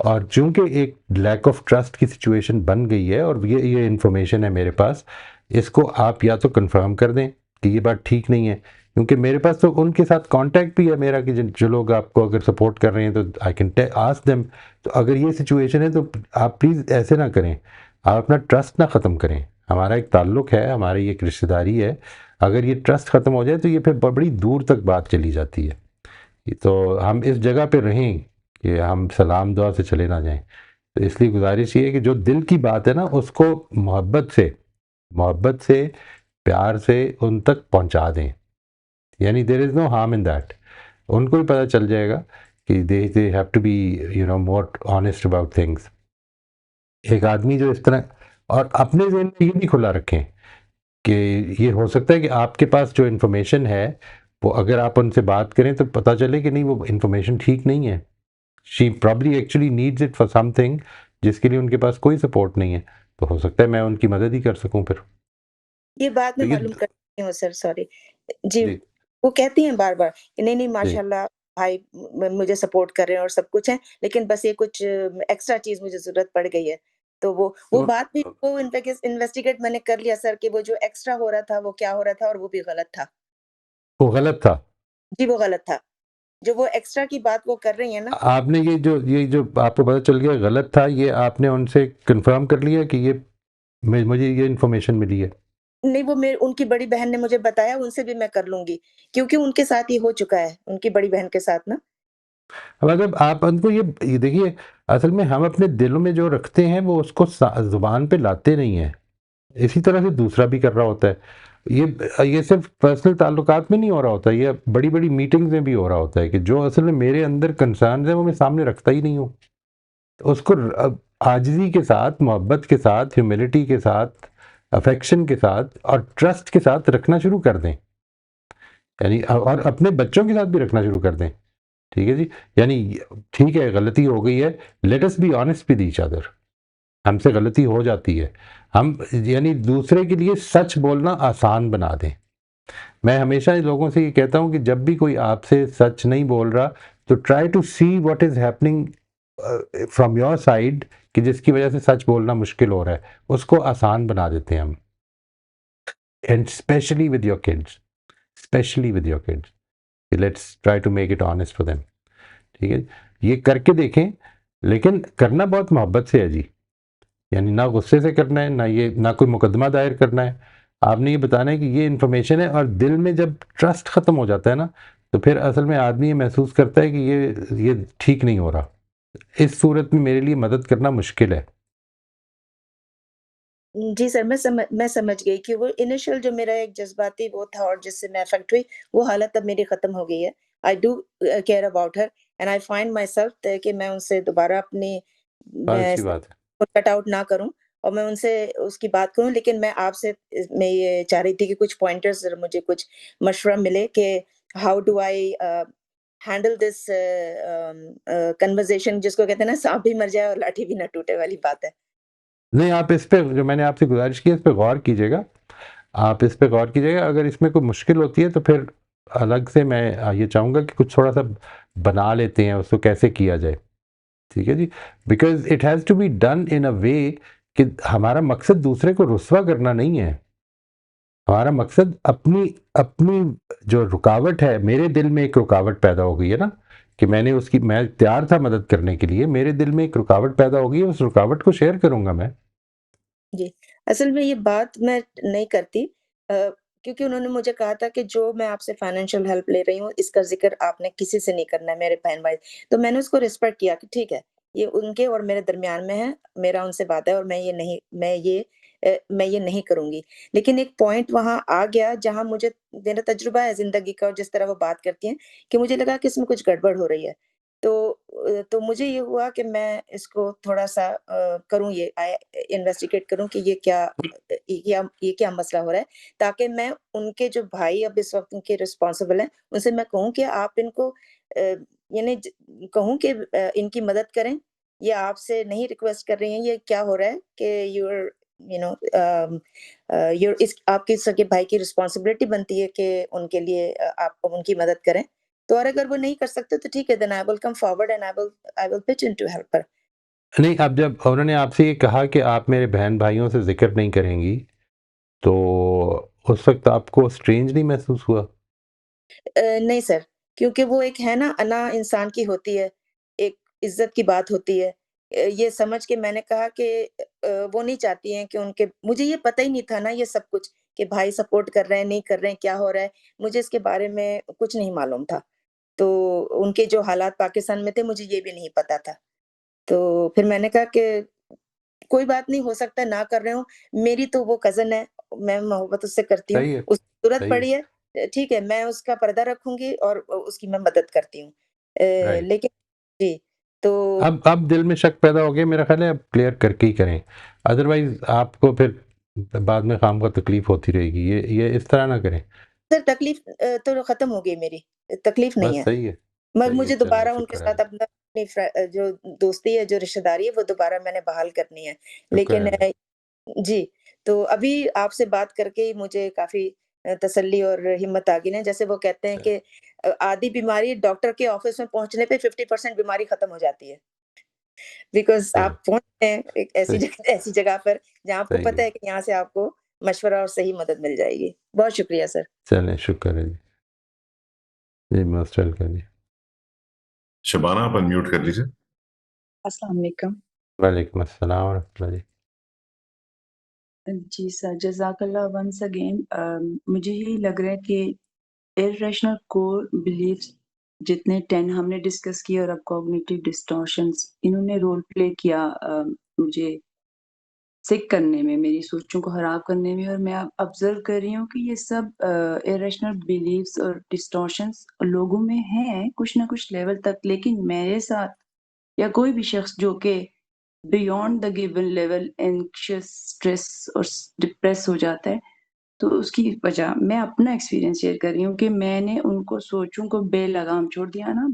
और चूँकि एक लैक ऑफ ट्रस्ट की सिचुएशन बन गई है और ये इन्फॉर्मेशन है मेरे पास, इसको आप या तो कंफर्म कर दें कि ये बात ठीक नहीं है, क्योंकि मेरे पास तो उनके साथ कांटेक्ट भी है मेरा कि जो लोग आपको अगर सपोर्ट कर रहे हैं तो आई कैन आस्क देम। तो अगर ये सिचुएशन है तो आप प्लीज़ ऐसे ना करें, आप अपना ट्रस्ट ना ख़त्म करें। हमारा एक ताल्लुक है, हमारी एक रिश्तेदारी है, अगर ये ट्रस्ट ख़त्म हो जाए तो ये फिर बड़ी दूर तक बात चली जाती है। तो हम इस जगह पे रहें कि हम सलाम दुआ से चले ना जाएं। तो इसलिए गुजारिश ये है कि जो दिल की बात है ना उसको मोहब्बत से प्यार से उन तक पहुंचा दें। यानी there is no harm in that. उनको भी पता चल जाएगा कि they have to be more honest about things. एक आदमी जो इस तरह, और अपने ज़हन में ये भी खुला रखें कि ये हो सकता है कि आपके पास जो इन्फॉर्मेशन है वो अगर आप उनसे बात करें तो पता चले कि नहीं वो इन्फॉर्मेशन ठीक नहीं है। She probably actually needs it for something जिसके लिए उनके पास कोई सपोर्ट नहीं है। तो हो सकता है मैं उनकी मदद ही कर सकूं फिर। ये बात तो मैं ये मालूम करती हूँ सर, सॉरी। जी, जी, वो कहती हैं बार-बार कि नहीं-नहीं जी। माशाल्लाह भाई मुझे सपोर्ट कर रहे हैं और सब कुछ है, लेकिन बस ये कुछ एक्स्ट्रा चीज़ मुझे ज़रूरत पड़ गई है। तो वो तो बात भी वो इन्वेस्टिगेट मैंने कर लिया सर कि वो जो एक्स्ट्रा हो रहा था, वो क्या हो रहा था और वो भी गलत था। वो गलत था। जी, वो गलत था। जो वो एक्स्ट्रा की बात वो कर रही हैं ना, आपने ये जो आपको पता चल गया गलत था, ये आपने उनसे कंफर्म कर लिया कि ये मुझे ये इन्फॉर्मेशन मिली है। नहीं वो मेरी उनकी बड़ी बहन ने मुझे बताया, उनसे भी मैं कर लूँगी, क्योंकि उनके साथ ये हो चुका है, उनकी बड़ी बहन के साथ ना। मतलब आप उनको ये देखिए, असल में हम अपने दिलों में जो रखते हैं वो उसको ज़ुबान पे लाते नहीं हैं। इसी तरह से दूसरा भी कर रहा होता है। ये सिर्फ़ पर्सनल ताल्लुकात में नहीं हो रहा होता, ये बड़ी-बड़ी मीटिंग्स में भी हो रहा होता है कि जो असल में मेरे अंदर कंसर्न्स हैं वो मैं सामने रखता ही नहीं हूँ। तो उसको आजिज़ी के साथ, मोहब्बत के साथ, ह्यूमिलिटी के साथ, अफ़ेक्शन के साथ और ट्रस्ट के साथ रखना शुरू कर दें। यानी और अपने बच्चों के साथ भी रखना शुरू कर दें, ठीक है जी? यानी ठीक है, गलती हो गई है, let us be honest with each other. हमसे गलती हो जाती है, हम यानी दूसरे के लिए सच बोलना आसान बना दें। मैं हमेशा लोगों से ये कहता हूँ कि जब भी कोई आपसे सच नहीं बोल रहा, तो try to see what is happening from your side, कि जिसकी वजह से सच बोलना मुश्किल हो रहा है, उसको आसान बना देते हैं हम। And specially with your kids, specially with your kids, let's try to make it honest for them, ठीक है? ये करके देखें, लेकिन करना बहुत मोहब्बत से है जी, यानी ना गुस्से से करना है, ना कोई मुकदमा दायर करना है। आपने ये बताना है कि ये इन्फॉर्मेशन है, और दिल में जब ट्रस्ट ख़त्म हो जाता है ना, तो फिर असल में आदमी ये महसूस करता है कि ये ठीक नहीं हो रहा। इस सूरत में मेरे लिए मदद करना मुश्किल है। जी सर, मैं समझ गई कि वो इनिशियल जो मेरा एक जज़्बाती वो था और जिससे मैं अफ़ेक्ट हुई, वो हालत अब मेरी ख़त्म हो गई है। I do care about her and I find my self कि मैं उनसे दोबारा अपनी बहुत मैं अच्छी बात है। कट आउट ना करूँ और मैं उनसे उसकी बात करूँ। लेकिन मैं आपसे मैं ये चाह रही थी कि कुछ पॉइंटर्स मुझे कुछ मशवरा मिले कि how do I handle this conversation, जिसको कहते हैं ना साँप भी मर जाए और लाठी भी ना टूटे वाली बात है। नहीं, आप इस पे, जो मैंने आपसे गुज़ारिश की है, इस पे गौर कीजिएगा। आप इस पे गौर कीजिएगा, अगर इसमें कोई मुश्किल होती है तो फिर अलग से मैं ये चाहूँगा कि कुछ थोड़ा-सा बना लेते हैं, उसको कैसे किया जाए, ठीक है जी? Because it has to be done in a way कि हमारा मकसद दूसरे को रुस्वा करना नहीं है। हमारा मकसद अपनी अपनी जो रुकावट है, मेरे दिल में एक रुकावट पैदा हो गई है ना, कि मैं तैयार था मदद करने के लिए, मेरे दिल में एक रुकावट पैदा हो गई है, उस रुकावट को शेयर करूँगा मैं। जी, असल में ये बात मैं नहीं करती अ, क्योंकि उन्होंने मुझे कहा था कि जो मैं आपसे फाइनेंशियल हेल्प ले रही हूँ, इसका ज़िक्र आपने किसी से नहीं करना है, मेरे बहन-भाई। तो मैंने उसको रिस्पेक्ट किया कि ठीक है, ये उनके और मेरे दरमियान में है, मेरा उनसे वादा है और मैं ये नहीं करूँगी। लेकिन एक पॉइंट वहाँ आ गया जहाँ मुझे मेरा तजुर्बा है ज़िंदगी का और जिस तरह वो बात करती हैं, कि मुझे लगा कि इसमें कुछ गड़बड़ हो रही है। तो मुझे ये हुआ कि मैं इसको थोड़ा-सा करूँ इन्वेस्टिगेट करूँ कि ये क्या मसला हो रहा है, ताकि मैं उनके जो भाई अब इस वक़्त उनके रिस्पॉन्सिबल हैं, उनसे मैं कहूँ कि आप इनको यानी कहूँ कि इनकी मदद करें। ये आपसे नहीं रिक्वेस्ट कर रही हैं, ये क्या हो रहा है कि यू नो यूर इस आपके सगे भाई की रिस्पॉन्सिबिलिटी बनती है कि उनके लिए आप उनकी मदद करें। तो और अगर वो नहीं कर सकते तो ठीक है, then I will come forward and I will pitch in to help her. नहीं, अब जब उन्होंने आपसे ये कहा कि आप मेरे बहन-भाइयों से ज़िक्र नहीं करेंगी, तो उस वक़्त आपको स्ट्रेंज नहीं महसूस हुआ? नहीं सर, क्योंकि वो एक है ना अना इंसान की होती है, एक इज़्ज़त की बात होती है। ये समझ के मैंने कहा कि वो नहीं चाहती हैं कि उनके मुझे ये पता ही नहीं था ना ये सब कुछ कि भाई सपोर्ट कर रहे हैं, नहीं कर रहे हैं, क्या हो रहा है, मुझे इसके बारे में कुछ नहीं मालूम था। तो उनके जो हालात पाकिस्तान में थे, मुझे ये भी नहीं पता था। तो फिर मैंने कहा कि कोई बात नहीं, हो सकता है ना कर रहे हों, मेरी तो वो कज़िन है, मैं मोहब्बत उससे करती हूँ, सही है, उसको ज़रूरत सही है। पड़ी है ठीक है, मैं उसका पर्दा रखूँगी और उसकी मैं मदद करती हूँ। राइट। लेकिन जी, तो अब दिल में शक पैदा हो गया, मेरा ख़्याल है अब क्लियर करके ही करें। अदरवाइज़ आपको फिर बाद में ख़ामख़ा तकलीफ़ होती रहेगी। ये इस तरह ना करें। सर तकलीफ़ तो ख़त्म हो गई मेरी, तकलीफ़ नहीं बस है। सही है, मगर सही है। मुझे चलें, दोबारा उनके शुक्र है साथ अल्लाह, जो दोस्ती है, जो रिश्तेदारी है, वो दोबारा मैंने बहाल करनी है। शुक्र है लेकिन अल्लाह। जी, तो अभी आपसे बात करके ही मुझे काफ़ी तसल्ली और हिम्मत आ गई ना, जैसे वो कहते हैं कि आधी बीमारी डॉक्टर के ऑफ़िस में पहुँचने पे 50% बीमारी ख़त्म हो जाती है। बिकॉज़ सही, आप पहुँच गए हैं एक सही, ऐसी जगह पर जहाँ आपको सही पता है। है कि यहाँ से आपको मशवरा और सही मदद मिल जाएगी। बहुत शुक्रिया सर। चलें, शुक्र है जी। जी, मोस्ट वेलकम जी। शबाना, आप अनम्यूट कर लीजिए। अस्सलाम वालेकुम। वालेकुम अस्सलाम व रहमतुल्लाह जी। जी सर, जज़ाकल्लाह वन्स अगेन। मुझे यही लग रहा है कि इर्रेशनल कोर बिलीफ्स जितने 10 हमने डिस्कस किए और अब कॉग्निटिव डिस्टॉर्शंस इन्होंने रोल प्ले किया मुझे सिक करने में, मेरी सोचों को ख़राब करने में। और मैं अब ऑब्ज़र्व कर रही हूँ कि ये सब इर्रेशनल बिलीफ्स और डिस्टॉर्शंस लोगों में हैं कुछ ना कुछ लेवल तक, लेकिन मेरे साथ या कोई भी शख़्स जो कि beyond the given level anxious, stress और डिप्रेस हो जाता है, तो उसकी वजह मैं अपना एक्सपीरियंस शेयर कर रही हूँ कि मैंने उनको सोचों को बेलगाम छोड़ दिया ना,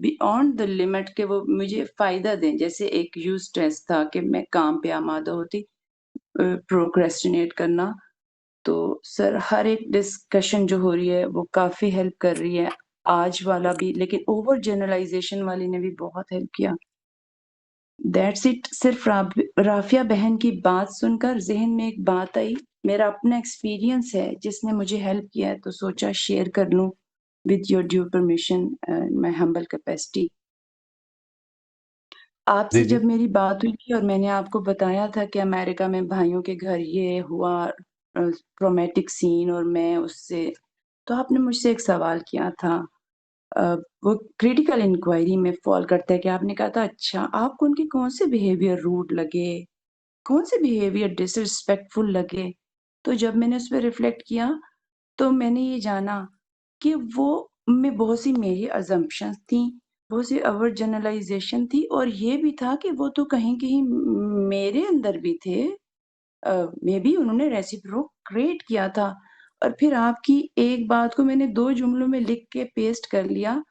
बियॉन्ड द लिमिट के वो मुझे फ़ायदा दें। जैसे एक यूज़ स्ट्रेस था कि मैं काम पे आमादा होती, प्रोक्रेस्टिनेट करना। तो सर हर एक डिस्कशन जो हो रही है वो काफ़ी हेल्प कर रही है, आज वाला भी, लेकिन ओवर जनरलाइज़ेशन वाले ने भी बहुत हेल्प किया। That's it. सिर्फ राफिया बहन की बात सुनकर ज़हन में एक बात आई, मेरा अपना एक्सपीरियंस है जिसने मुझे हेल्प किया है, तो सोचा शेयर कर लूँ with your due permission, my humble capacity. आपसे जी, जी। जब मेरी बात हुई थी और मैंने आपको बताया था कि अमेरिका में भाइयों के घर ये हुआ, ट्रॉमेटिक सीन, और मैं उससे, तो आपने मुझसे एक सवाल किया था, अ, वो क्रिटिकल इंक्वायरी में फ़ॉल करता है, कि आपने कहा था अच्छा आपको उनके कौन से बिहेवियर रूड लगे? कौन से बिहेवियर डिसरिस्पेक्टफुल लगे? तो जब मैंने उस पे रिफ्लेक्ट किया, तो मैंने ये जाना कि वो में बहुत सी मेरी असम्पशंस थी, बहुत सी ओवर जनरलाइज़ेशन थी, और ये भी था कि वो तो कहीं-कहीं मेरे अंदर भी थे। मेबी उन्होंने रेसिप्रोकेट किया था। और फिर आपकी एक बात को मैंने 2 जुमलों में लिख के पेस्ट कर लिया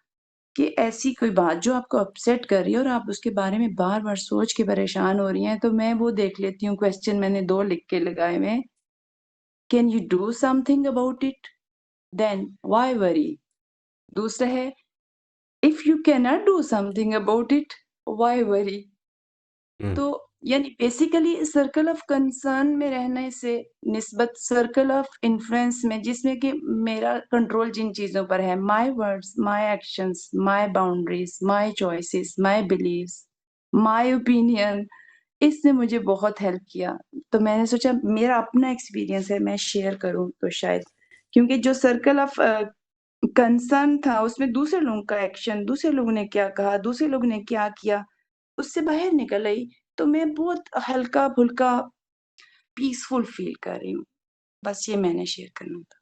कि ऐसी कोई बात जो आपको अपसेट कर रही है और आप उसके बारे में बार-बार सोच के परेशान हो रही हैं, तो मैं वो देख लेती हूँ, क्वेश्चन मैंने 2 लिख के लगाए हुए हैं, can you do something about it? Then why worry? दूसरा है, if you can not do something about it, why worry? हुँ। तो यानी बेसिकली सर्कल ऑफ कंसर्न में रहने से निस्बत सर्कल ऑफ इन्फ्लुएंस में, जिसमें कि मेरा कंट्रोल जिन चीज़ों पर है, my words, my actions, my boundaries, my choices, my beliefs, my opinion, इसने मुझे बहुत हेल्प किया। तो मैंने सोचा मेरा अपना एक्सपीरियंस है, मैं शेयर करूँ तो शायद, क्योंकि जो सर्कल ऑफ कंसर्न था उसमें दूसरे लोगों का एक्शन, दूसरे लोगों ने क्या कहा, दूसरे लोगों ने क्या किया, उससे बाहर निकल आई, तो मैं बहुत हल्का-फुल्का पीसफुल फ़ील कर रही हूँ। बस ये मैंने शेयर करना था।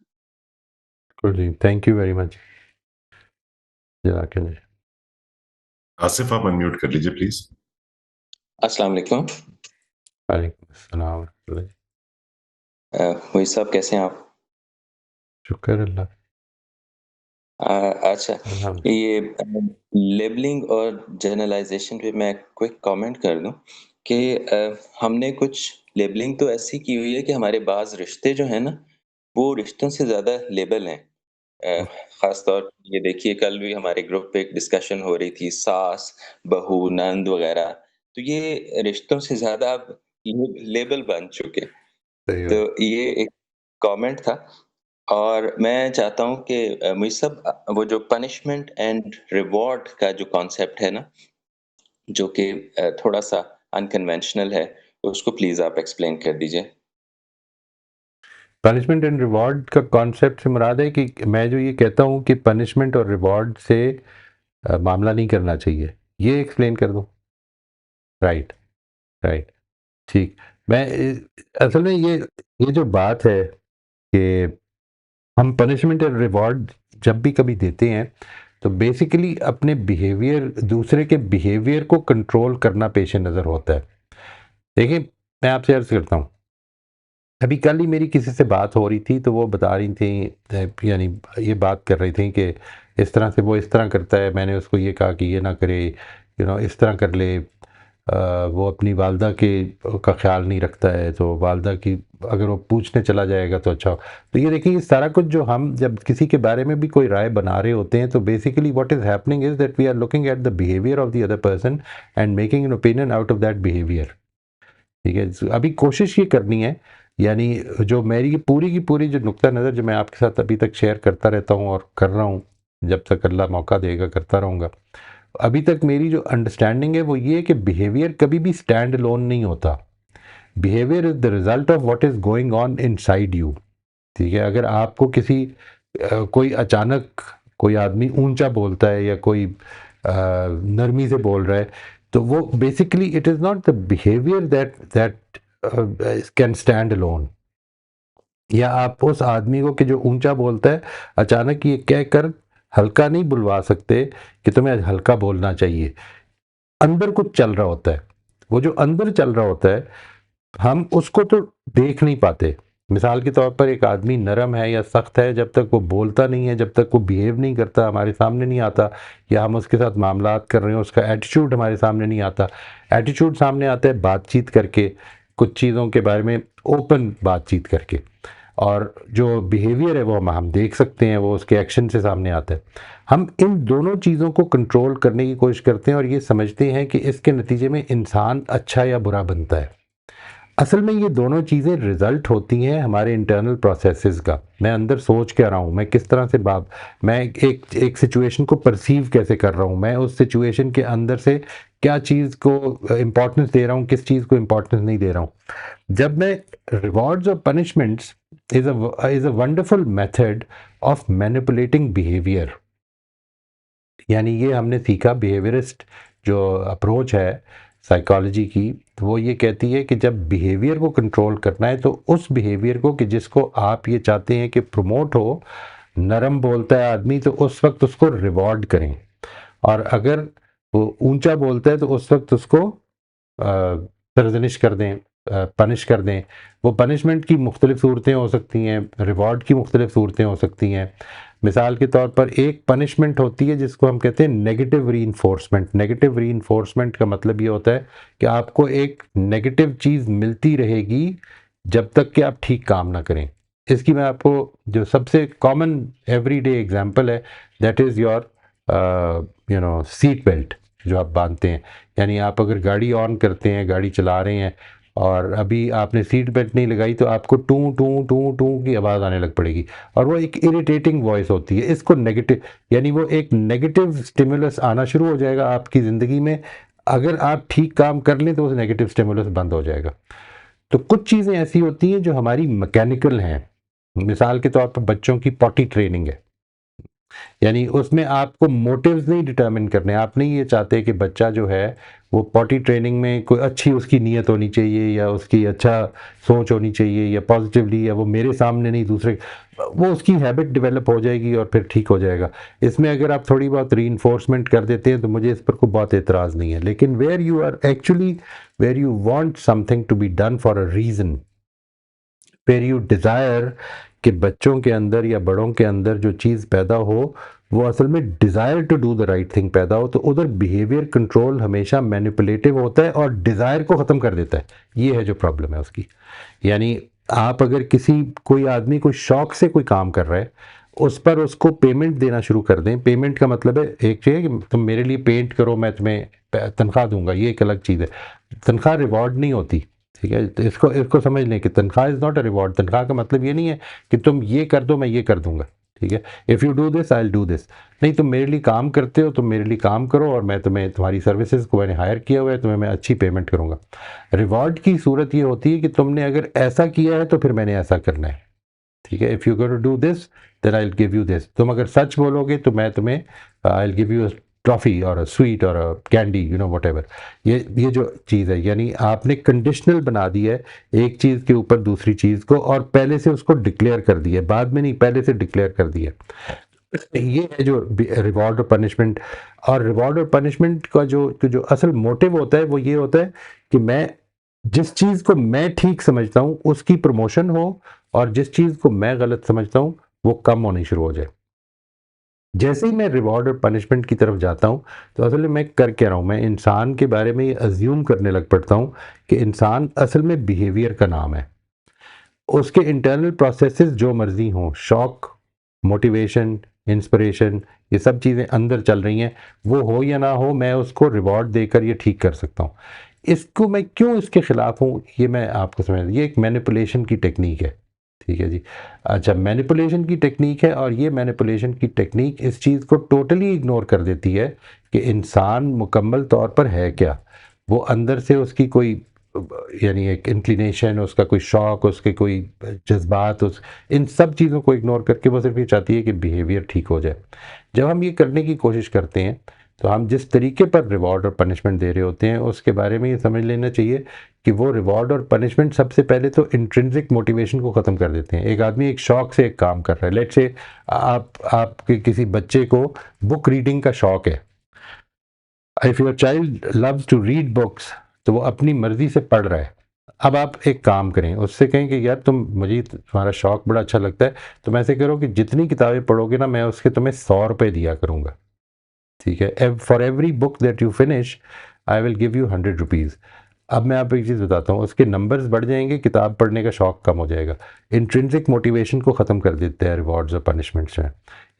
गुड जी, थैंक यू वेरी मच। जज़ाकल्लाह। आसिफ आप अनम्यूट कर लीजिए प्लीज। अस्सलाम वालेकुम। वालेकुम अस्सलाम वरहमतुल्लाह। वही साहब कैसे हैं आप? शुक्र अल्लाह। अच्छा, अल्हम्दुलिल्लाह। ये लेबलिंग और जनरलाइज़ेशन पे मैं क्विक कमेंट कर दूँ कि हमने कुछ लेबलिंग तो ऐसी की हुई है कि हमारे बाज़ रिश्ते जो हैं ना, वो रिश्तों से ज़्यादा लेबल हैं। हुँ, ख़ास तौर पे ये देखिए कल भी हमारे ग्रुप पे एक डिस्कशन हो रही थी सास, बहू, नंद वग़ैरह, तो ये रिश्तों से ज़्यादा अब लेबल बन चुके। सही तो बात। ये एक कमेंट था और मैं चाहता हूँ कि मुझसे वो जो पनिशमेंट एंड रिवॉर्ड का जो कॉन्सेप्ट है ना, जो कि थोड़ा-सा अनकन्वेंशनल है, उसको प्लीज़ आप एक्सप्लेन कर दीजिए। पनिशमेंट एंड रिवॉर्ड का कॉन्सेप्ट से मुराद है कि मैं जो ये कहता हूँ कि पनिशमेंट और रिवॉर्ड से मामला नहीं करना चाहिए, ये एक्सप्लेन कर दूँ? राइट, राइट, ठीक। मैं असल में ये जो बात है कि हम पनिशमेंट और रिवॉर्ड जब भी कभी देते हैं, तो बेसिकली अपने बिहेवियर, दूसरे के बिहेवियर को कंट्रोल करना पेश नज़र होता है। देखिए, मैं आपसे अर्ज़ करता हूँ, अभी कल ही मेरी किसी से बात हो रही थी, तो वो बता रही थी, यानी ये बात कर रही थी कि इस तरह से वो इस तरह करता है, मैंने उसको ये कहा कि ये ना करे, इस तरह कर ले। वो अपनी वालदा का ख़्याल नहीं रखता है, तो वालदा की अगर वो पूछने चला जाएगा तो अच्छा हो। तो ये देखिए, ये सारा कुछ जो हम जब किसी के बारे में भी कोई राय बना रहे होते हैं, तो basically what is happening is that we are looking at the behaviour of the other person and making an opinion out of that behaviour. ठीक है? अभी कोशिश ये करनी है, यानी जो मेरी पूरी की पूरी जो नुक्ता नज़र जो मैं आपके साथ अभी तक शेयर करता रहता हूँ और कर रहा हूँ, जब तक अल्लाह मौका देगा करता रहूँगा। अभी तक मेरी जो अंडरस्टैंडिंग है वो ये है कि बिहेवियर कभी भी स्टैंड अलोन नहीं होता। Behaviour is the result of what is going on inside you. ठीक है? अगर आपको कोई अचानक कोई आदमी ऊँचा बोलता है या कोई नरमी से बोल रहा है, तो वो basically it is not the behaviour that can stand alone. या आप उस आदमी को कि जो ऊँचा बोलता है, अचानक ये कहकर हल्का नहीं बुलवा सकते कि तुम्हें आज हल्का बोलना चाहिए। अंदर कुछ चल रहा होता है। वो जो अंदर चल रहा होता है, हम उसको तो देख नहीं पाते। मिसाल के तौर पर एक आदमी नरम है या सख्त है जब तक वो बोलता नहीं है, जब तक वो बिहेव नहीं करता, हमारे सामने नहीं आता, या हम उसके साथ मामलात कर रहे हैं, उसका एटीट्यूड हमारे सामने नहीं आता। एटीट्यूड सामने आता है बातचीत करके, कुछ चीज़ों के बारे में ओपन बातचीत करके, और जो बिहेवियर है वो हम देख सकते हैं, वो उसके एक्शन से सामने आता है। हम इन दोनों चीज़ों को कंट्रोल करने की कोशिश करते हैं और ये समझते हैं कि इसके नतीजे में इंसान अच्छा या बुरा बनता है। असल में ये दोनों चीज़ें रिज़ल्ट होती हैं हमारे इंटरनल प्रोसेसेस का। मैं अंदर सोच क्या रहा हूँ, मैं किस तरह से मैं एक सिचुएशन को परसीव कैसे कर रहा हूँ, मैं उस सिचुएशन के अंदर से क्या चीज़ को इम्पोर्टेंस दे रहा हूँ, किस चीज़ को इम्पोर्टेंस नहीं दे रहा हूँ। जब मैं रिवॉर्ड्स और punishments is a wonderful method of manipulating behaviour. यानी ये हमने सीखा, बिहेवियरिस्ट जो अप्रोच है साइकोलॉजी की, तो वो ये कहती है कि जब बिहेवियर को कंट्रोल करना है तो उस बिहेवियर को कि जिसको आप ये चाहते हैं कि प्रमोट हो, नरम बोलता है आदमी तो उस वक्त उसको रिवॉर्ड करें, और अगर वो ऊंचा बोलता है तो उस वक्त उसको सरजनिश कर दें, पनिश कर दें। वो पनिशमेंट की मुख्तलिफ सूरतें हो सकती हैं, रिवॉर्ड की मुख्तलिफ सूरतें हो सकती हैं। मिसाल के तौर पर एक पनिशमेंट होती है जिसको हम कहते हैं नेगेटिव रीइंफोर्समेंट। नेगेटिव रीइंफोर्समेंट का मतलब ये होता है कि आपको एक नेगेटिव चीज़ मिलती रहेगी जब तक कि आप ठीक काम ना करें। इसकी मैं आपको जो सबसे कॉमन एवरीडे एग्जांपल है, that is your seat belt जो आप बांधते हैं। यानी आप अगर गाड़ी ऑन करते हैं, गाड़ी चला रहे हैं, और अभी आपने सीट बेल्ट नहीं लगाई तो आपको टू टू टू टू की आवाज़ आने लग पड़ेगी, और वो एक इरिटेटिंग वॉइस होती है। इसको नेगेटिव, यानी वो एक नेगेटिव स्टिमुलस आना शुरू हो जाएगा आपकी ज़िंदगी में। अगर आप ठीक काम कर लें तो उस नेगेटिव स्टिमुलस बंद हो जाएगा। तो कुछ चीज़ें ऐसी होती हैं जो हमारी मैकेनिकल हैं। मिसाल के तौर पर बच्चों की पॉटी ट्रेनिंग है, यानी उसमें आपको मोटिव्स नहीं डिटरमिन करने। आप नहीं ये चाहते कि बच्चा जो है वो पॉटी ट्रेनिंग में कोई अच्छी उसकी नीयत होनी चाहिए, या उसकी अच्छा सोच होनी चाहिए, या पॉजिटिवली, या वो मेरे सामने नहीं दूसरे, वो उसकी हैबिट डेवलप हो जाएगी और फिर ठीक हो जाएगा। इसमें अगर आप थोड़ी बहुत रीइंफोर्समेंट कर देते हैं तो मुझे इस पर कोई बहुत एतराज़ नहीं है। लेकिन where you want something to be done for a reason, where you desire कि बच्चों के अंदर या बड़ों के अंदर जो चीज़ पैदा हो वो असल में desire to do the right thing पैदा हो, तो उधर बिहेवियर कंट्रोल हमेशा मैनिपुलेटिव होता है और डिज़ायर को ख़त्म कर देता है। ये है जो प्रॉब्लम है उसकी। यानी आप अगर कोई आदमी कोई शौक से कोई काम कर रहा है, उस पर उसको पेमेंट देना शुरू कर दें। पेमेंट का मतलब है एक चीज़ कि तुम मेरे लिए पेंट करो, मैं तुम्हें तनख्वाह दूंगा, ये एक अलग चीज़ है। तनख्वाह रिवॉर्ड नहीं होती, ठीक है? तो इसको इसको समझ लें कि तनख्वाह इज़ नॉट अ रिवॉर्ड। तनख्वाह का मतलब ये नहीं है कि तुम ये कर दो मैं ये कर दूंगा, ठीक है? If you do this I will do this. नहीं, तुम मेरे लिए काम करते हो, तुम मेरे लिए काम करो, और मैं तुम्हें, तुम्हारी सर्विसेज को मैंने हायर किया हुआ है, तुम्हें मैं अच्छी पेमेंट करूँगा। रिवॉर्ड की सूरत ये होती है कि तुमने अगर ऐसा किया है तो फिर मैंने ऐसा करना है, ठीक है? If you gonna do this then I will give you this. तुम अगर सच बोलोगे तो मैं तुम्हें I will give you a trophy और अ स्वीट और a candy, you know whatever. ये जो चीज़ है, यानी आपने कंडीशनल बना दी है एक चीज़ के ऊपर दूसरी चीज़ को, और पहले से उसको डिक्लेयर कर दिया है, बाद में नहीं, पहले से डिक्लेयर कर दिया है। ये है जो रिवॉर्ड और पनिशमेंट। और रिवॉर्ड और पनिशमेंट का जो असल मोटिव होता है वो ये होता है कि मैं जिस चीज़ को मैं ठीक समझता हूँ उसकी प्रमोशन हो, और जिस चीज़ को मैं गलत समझता हूँ वो कम होनी शुरू हो जाए। जैसे ही मैं रिवॉर्ड और पनिशमेंट की तरफ जाता हूँ तो असल में मैं कर क्या रहा हूँ, मैं इंसान के बारे में ये अज्यूम करने लग पड़ता हूँ कि इंसान असल में बिहेवियर का नाम है। उसके इंटरनल प्रोसेसेस जो मर्जी हों, शौक, मोटिवेशन, इंस्पिरेशन, ये सब चीज़ें अंदर चल रही हैं, वो हो या ना हो, मैं उसको रिवॉर्ड देकर ये ठीक कर सकता हूँ। इसको मैं क्यों इसके ख़िलाफ़ हूँ ये मैं आपको समझ, ये एक मैनिपुलेशन की टेक्नीक है, ठीक है जी। अच्छा, मैनिपुलेशन की टेक्नीक है, और ये मैनिपुलेशन की टेक्नीक इस चीज़ को टोटली इग्नोर कर देती है कि इंसान मुकम्मल तौर पर है क्या। वो अंदर से उसकी कोई यानी एक इंक्लिनेशन, उसका कोई शौक, उसके कोई जज्बात, उस इन सब चीज़ों को इग्नोर करके वो सिर्फ ये चाहती है कि बिहेवियर ठीक हो जाए। जब हम ये करने की कोशिश करते हैं तो हम जिस तरीके पर रिवॉर्ड और पनिशमेंट दे रहे होते हैं उसके बारे में ये समझ लेना चाहिए कि वो रिवॉर्ड और पनिशमेंट सबसे पहले तो इंट्रिंसिक मोटिवेशन को ख़त्म कर देते हैं। एक आदमी एक शौक से एक काम कर रहा है, लेट्स से आपके किसी बच्चे को बुक रीडिंग का शौक है। If your child loves to read books, तो वो अपनी मर्जी से पढ़ रहा है, अब आप एक काम करें, उससे कहें कि यार मुझे तुम्हारा शौक बड़ा अच्छा लगता है, तुम ऐसे करो कि जितनी किताबें पढ़ोगे ना मैं उसके तुम्हें 100 रुपये दिया करूँगा, ठीक है? For every book that you finish I will give you 100 rupees. अब मैं आपको एक चीज़ बताता हूँ, उसके नंबर्स बढ़ जाएंगे, किताब पढ़ने का शौक कम हो जाएगा। इंट्रिंसिक मोटिवेशन को ख़त्म कर देते हैं रिवॉर्ड्स और पनिशमेंट्स में।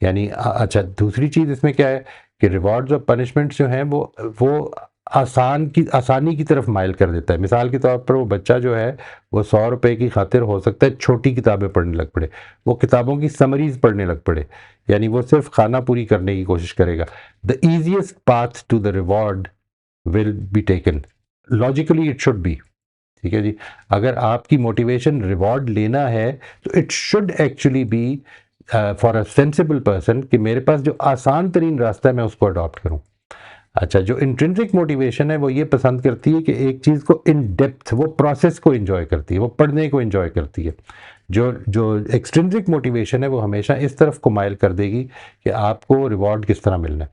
यानी अच्छा, दूसरी चीज़ इसमें क्या है कि रिवॉर्ड्स और पनिशमेंट्स जो हैं वो आसानी की तरफ माइल कर देता है। मिसाल के तौर पर वो बच्चा जो है वो 100 रुपये की खातिर हो सकता है छोटी किताबें पढ़ने लग पड़े, वो किताबों की समरीज पढ़ने लग पड़े, यानी वो सिर्फ खाना पूरी करने की कोशिश करेगा। The easiest path to the reward will be taken, logically it should be, ठीक है जी। अगर आपकी मोटिवेशन रिवॉर्ड लेना है तो it should actually be for a sensible person कि मेरे पास जो आसान तरीन रास्ता है मैं उसको अडॉप्ट करूं। अच्छा, जो इंट्रिंसिक मोटिवेशन है वो ये पसंद करती है कि एक चीज़ को इन डेप्थ, वो प्रोसेस को एंजॉय करती है, वो पढ़ने को एंजॉय करती है। जो जो एक्सट्रिंसिक मोटिवेशन है वो हमेशा इस तरफ को माइल कर देगी कि आपको रिवॉर्ड किस तरह मिलना है।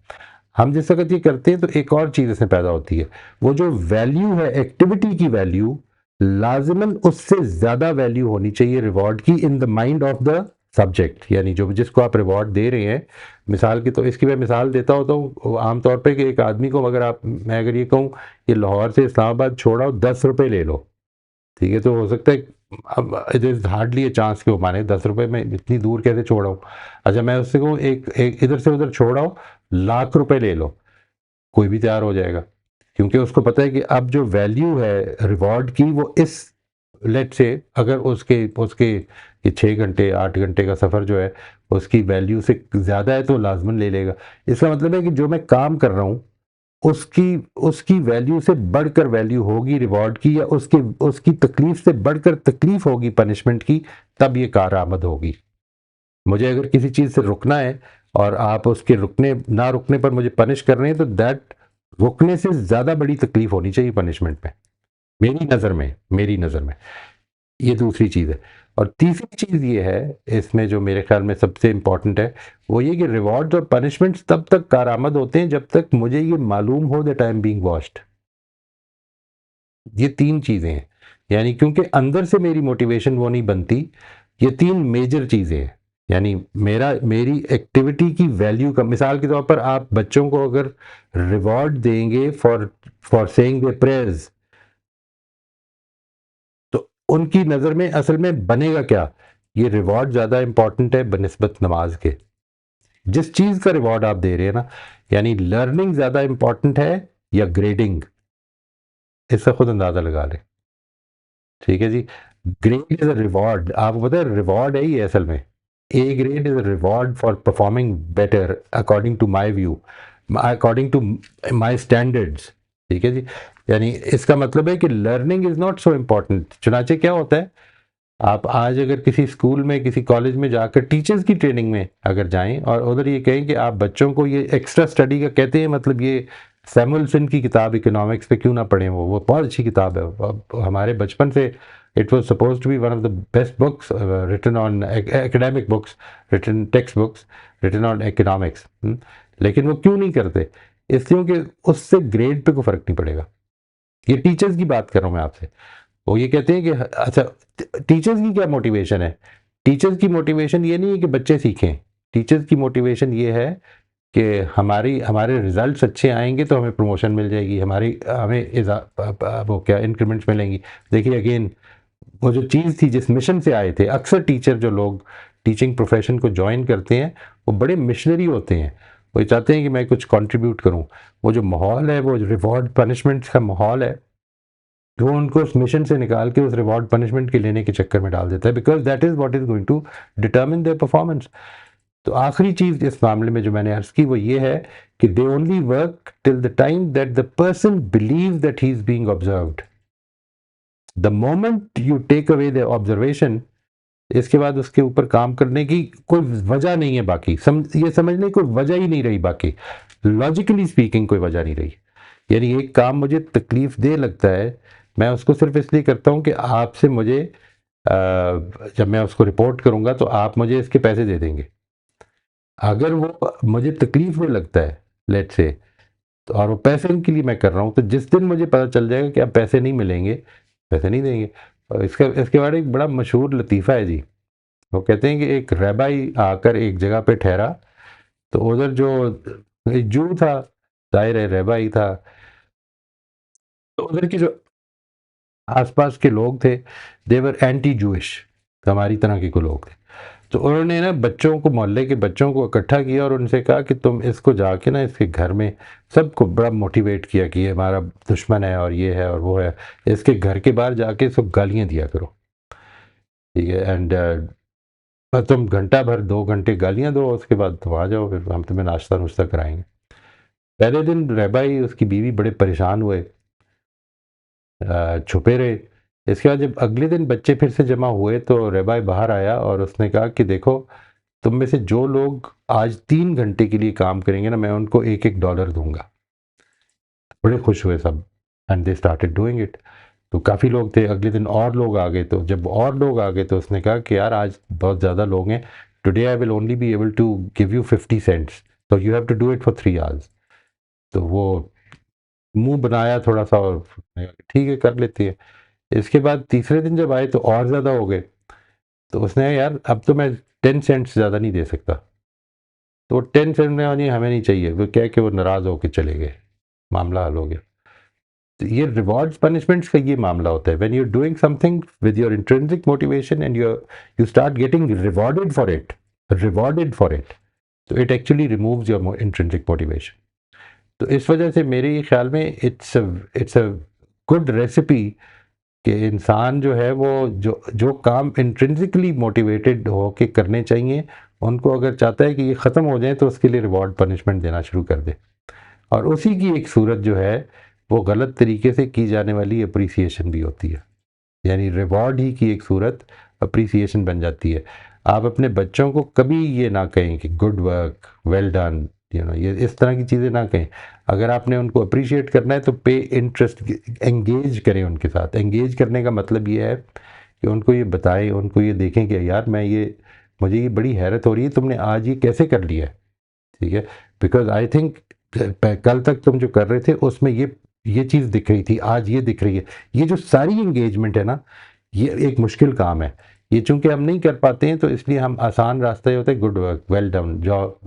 हम जिस वक्त ये करते हैं तो एक और चीज़ इसमें पैदा होती है, वो जो वैल्यू है एक्टिविटी की वैल्यू, लाजिमन उससे ज़्यादा वैल्यू होनी चाहिए रिवॉर्ड की in the mind of the subject, यानी जो जिसको आप रिवॉर्ड दे रहे हैं। मिसाल की तो इसकी मैं मिसाल देता होता हूँ आमतौर पे कि एक आदमी को मैं अगर ये कहूँ कि लाहौर से इस्लामाबाद छोड़ाओ 10 रुपये ले लो, ठीक है, तो हो सकता है अब it is hardly a chance कि वो माने 10 रुपये में इतनी दूर कैसे छोड़ाऊँ। अच्छा, मैं उससे कहूँ एक इधर से उधर छोड़ाओ, लाख रुपए ले लो, कोई भी तैयार हो जाएगा, क्योंकि उसको पता है कि अब जो वैल्यू है रिवॉर्ड की वो इस, लेट से अगर उसके उसके ये 6 घंटे 8 घंटे का सफ़र जो है उसकी वैल्यू से ज़्यादा है तो लाजमन ले लेगा। इसका मतलब है कि जो मैं काम कर रहा हूँ उसकी उसकी वैल्यू से बढ़कर वैल्यू होगी रिवॉर्ड की, या उसकी उसकी तकलीफ से बढ़कर तकलीफ होगी पनिशमेंट की, तब ये कारआमद होगी। मुझे अगर किसी चीज़ से रुकना है और आप उसके रुकने पर मुझे पनिश कर रहे हैं तो दैट रुकने से ज़्यादा बड़ी तकलीफ होनी चाहिए पनिशमेंट में, मेरी नज़र में। ये दूसरी चीज़ है। और तीसरी चीज़ ये है इसमें जो मेरे ख्याल में सबसे इम्पॉर्टेंट है, वो ये कि रिवॉर्ड्स और पनिशमेंट्स तब तक कारआमद होते हैं जब तक मुझे ये मालूम हो that I am being watched. ये 3 चीज़ें हैं, यानी क्योंकि अंदर से मेरी मोटिवेशन वो नहीं बनती, ये 3 मेजर चीज़ें हैं। यानी मेरी एक्टिविटी की वैल्यू का, मिसाल के तौर पर आप बच्चों को अगर रिवॉर्ड देंगे फॉर सेइंग देयर प्रेयर्स, तो उनकी नज़र में असल में बनेगा क्या? ये रिवॉर्ड ज़्यादा इम्पॉर्टेंट है बनिस्बत नमाज के। जिस चीज़ का रिवॉर्ड आप दे रहे हैं ना, यानी लर्निंग ज़्यादा इम्पॉर्टेंट है या ग्रेडिंग, इसका खुद अंदाज़ा लगा लें, ठीक है जी। ग्रेड इज़ अ रिवॉर्ड, आपको पता है रिवॉर्ड है ये असल में। A grade is a reward for performing better according to my view, according to my standards, ठीक है जी। यानी इसका मतलब है कि learning is not so important. चुनाचे क्या होता है, आप आज अगर किसी स्कूल में किसी कॉलेज में जाकर टीचर्स की ट्रेनिंग में अगर जाएं और उधर ये कहें कि आप बच्चों को ये एक्स्ट्रा स्टडी का कहते हैं, मतलब ये सैमुअल्सन की किताब इकोनॉमिक्स पे क्यों ना पढ़ें, वो बहुत अच्छी किताब है। हमारे बचपन से it was suppose to be one of the best books written on academic books, written text books written on economics. लेकिन वो क्यों नहीं करते? इसलिए कि उससे ग्रेड पे कोई फ़र्क नहीं पड़ेगा। ये टीचर्स की बात कर रहा हूँ मैं आपसे। वो ये कहते हैं कि अच्छा, टीचर्स की क्या मोटिवेशन है? टीचर्स की मोटिवेशन ये नहीं है कि बच्चे सीखें, टीचर्स की मोटिवेशन ये है कि हमारे रिजल्ट्स अच्छे आएंगे तो हमें प्रमोशन मिल जाएगी, वो क्या इंक्रीमेंट्स मिलेंगी। देखिए अगेन, वो जो चीज़ थी जिस मिशन से आए थे, अक्सर टीचर जो लोग टीचिंग प्रोफेशन को ज्वाइन करते हैं वो बड़े मिशनरी होते हैं, वो चाहते हैं कि मैं कुछ कंट्रीब्यूट करूं। वो जो माहौल है, वो रिवॉर्ड पनिशमेंट्स का माहौल है, वो उनको उस मिशन से निकाल के उस रिवॉर्ड पनिशमेंट के लेने के चक्कर में डाल देता है, because that is what is going to determine their performance. तो आखिरी चीज इस मामले में जो मैंने अर्ज की वो ये है कि they only work till the time that the person believe that he is being observed. The moment you take away the observation, इसके बाद उसके ऊपर काम करने की कोई वजह नहीं है, बाकी ये समझने की कोई वजह ही नहीं रही, बाकी लॉजिकली स्पीकिंग कोई वजह नहीं रही। यानी एक काम मुझे तकलीफ दे लगता है, मैं उसको सिर्फ इसलिए करता हूँ कि आपसे मुझे जब मैं उसको रिपोर्ट करूँगा तो आप मुझे इसके पैसे दे देंगे। अगर वो मुझे तकलीफ में लगता है, लेट से, तो और वो पैसे के लिए मैं कर रहा हूँ, तो जिस दिन मुझे पता चल जाएगा कि अब पैसे नहीं मिलेंगे, पैसे नहीं देंगे। और इसके बाद एक बड़ा मशहूर लतीफ़ा है जी, वो कहते हैं कि एक रैबाई आकर एक जगह पे ठहरा, तो उधर जो एक जू था, ज़ाहिर है रैबाई था, तो उधर के जो आस-पास के लोग थे, दे वर एंटी जूइश, हमारी तरह के को लोग थे। तो उन्होंने ना बच्चों को, मोहल्ले के बच्चों को इकट्ठा किया और उनसे कहा कि तुम इसको जाके ना इसके घर में, सबको बड़ा मोटिवेट किया कि ये हमारा दुश्मन है और ये है और वो है, इसके घर के बाहर जाके इसको गालियाँ दिया करो, ठीक है? एंड तुम घंटा भर 2 घंटे गालियाँ दो, उसके बाद तुम आ जाओ, फिर हम तुम्हें नाश्ता-नुश्ता कराएँगे। पहले दिन रैबाई, उसकी बीवी बड़े परेशान हुए, छुपे रहे। इसके बाद जब अगले दिन बच्चे फिर से जमा हुए तो रैबाई बाहर आया और उसने कहा कि देखो, तुम में से जो लोग आज 3 घंटे के लिए काम करेंगे ना, मैं उनको $1-1 दूँगा। बड़े खुश हुए सब, and they started doing it. तो काफ़ी लोग थे, अगले दिन और लोग आ गए, तो जब और लोग आ गए तो उसने कहा कि यार आज बहुत ज़्यादा लोग हैं, today I will only be able to give you 50 cents, तो you have to do it for 3 hours. तो वो मुँह बनाया थोड़ा-सा और उसने कहा ठीक है, कर लेते हैं। इसके बाद तीसरे दिन जब आए तो और ज़्यादा हो गए, तो उसने कहा यार अब तो मैं 10 सेंट्स ज़्यादा नहीं दे सकता। तो 10 सेंट में नहीं, हमें नहीं चाहिए, वो कह के वो नाराज़ होके चले गए, मामला हल हो गया। तो ये रिवॉर्ड्स पनिशमेंट्स का ये मामला होता है, when you are doing something with your intrinsic motivation and you start getting rewarded for it, तो it actually removes your intrinsic motivation. तो इस वजह से मेरे ख्याल में इट्स अ गुड रेसिपी कि इंसान जो है वो जो काम इंट्रिंसिकली मोटिवेटेड होके करने चाहिए, उनको अगर चाहता है कि ये ख़त्म हो जाए तो उसके लिए रिवॉर्ड पनिशमेंट देना शुरू कर दे। और उसी की एक सूरत जो है वो गलत तरीके से की जाने वाली अप्रिसिएशन भी होती है, यानी रिवॉर्ड ही की एक सूरत अप्रिसिएशन बन जाती है। आप अपने बच्चों को कभी ये ना कहें कि गुड वर्क, वेल डन, ये इस तरह की चीज़ें ना कहें। अगर आपने उनको अप्रिशिएट करना है तो पे इंटरेस्ट, एंगेज करें उनके साथ। एंगेज करने का मतलब ये है कि उनको ये बताएं, उनको ये देखें कि यार मुझे ये बड़ी हैरत हो रही है, तुमने आज ये कैसे कर लिया है, ठीक है? बिकॉज आई थिंक कल तक तुम जो कर रहे थे उसमें ये चीज़ दिख रही थी, आज ये दिख रही है। ये जो सारी एंगेजमेंट है ना, ये एक मुश्किल काम है। ये चूंकि हम नहीं कर पाते हैं तो इसलिए हम आसान रास्ता ये होता है good work, well done, job,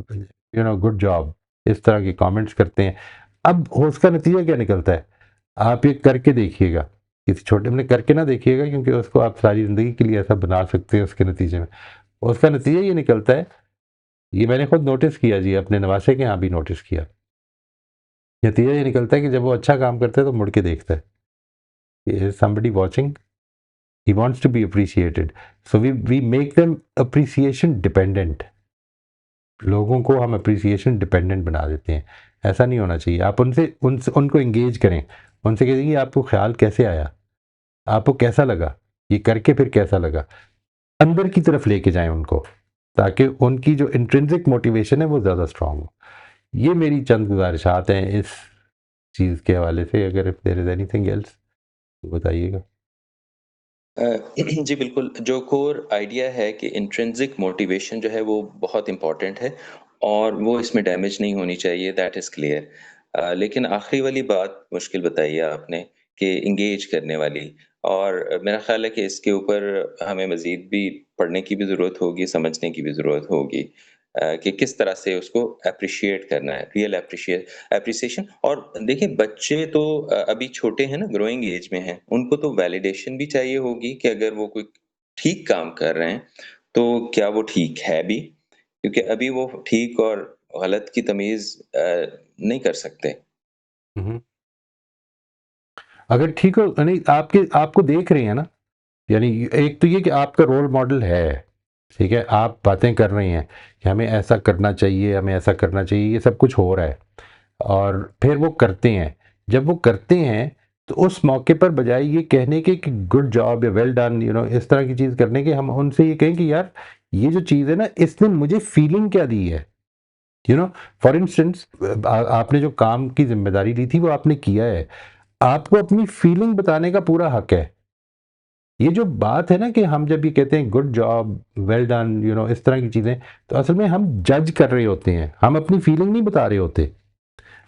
good job, इस तरह के कमेंट्स करते हैं। अब उसका नतीजा क्या निकलता है, आप ये करके देखिएगा, किसी छोटे में करके ना देखिएगा, क्योंकि उसको आप सारी ज़िंदगी के लिए ऐसा बना सकते हैं उसके नतीजे में। उसका नतीजा ये निकलता है, ये मैंने खुद नोटिस किया जी, अपने नवासे के यहाँ भी नोटिस किया। नतीजा ये निकलता है कि जब वो अच्छा काम करता है तो मुड़ के देखता है, somebody watching, he wants to be appreciated, so we make them appreciation dependent। लोगों को हम अप्रिसिएशन डिपेंडेंट बना देते हैं, ऐसा नहीं होना चाहिए। आप उनको एंगेज करें, उनसे कहेंगे आपको ख्याल कैसे आया, आपको कैसा लगा, ये करके फिर कैसा लगा, अंदर की तरफ लेके जाएं उनको, ताकि उनकी जो इंट्रिंसिक मोटिवेशन है वो ज़्यादा स्ट्रांग हो। ये मेरी चंद गुजारिशात हैं इस चीज़ के हवाले से। अगर देयर इज़ एनीथिंग एल्स तो बताइएगा। जी बिल्कुल, जो कोर आइडिया है कि इंट्रिंसिक मोटिवेशन जो है वो बहुत इम्पोर्टेंट है और वो इसमें डैमेज नहीं होनी चाहिए, दैट इज़ क्लियर। लेकिन आखिरी वाली बात मुश्किल बताई है आपने कि एंगेज करने वाली, और मेरा ख़्याल है कि इसके ऊपर हमें मज़ीद भी पढ़ने की भी ज़रूरत होगी, समझने की भी ज़रूरत होगी कि किस तरह से उसको एप्रिशिएट करना है, रियल एप्रिसिएशन। और देखिए बच्चे तो अभी छोटे हैं ना, ग्रोइंग एज में हैं, उनको तो वैलिडेशन भी चाहिए होगी कि अगर वो कोई ठीक काम कर रहे हैं, तो क्या वो ठीक है भी? क्योंकि अभी वो ठीक और गलत की तमीज़ नहीं कर सकते। अगर ठीक हो नहीं, आपको देख रही हैं ना, यानी एक तो ये कि आपका रोल मॉडल है, ठीक है, आप बातें कर रही हैं कि हमें ऐसा करना चाहिए, हमें ऐसा करना चाहिए, ये सब कुछ हो रहा है, और फिर वो करते हैं। जब वो करते हैं तो उस मौके पर बजाय ये कहने के कि गुड जॉब या वेल डन, इस तरह की चीज़ करने के, हम उनसे ये कहें कि यार ये जो चीज़ है ना, इसने मुझे फीलिंग क्या दी है। फॉर इंस्टेंस, आपने जो काम की जिम्मेदारी ली थी वो आपने किया है, आपको अपनी फीलिंग बताने का पूरा हक है। ये जो बात है ना कि हम जब ये कहते हैं गुड जॉब, वेल डन, इस तरह की चीज़ें, तो असल में हम जज कर रहे होते हैं, हम अपनी फीलिंग नहीं बता रहे होते।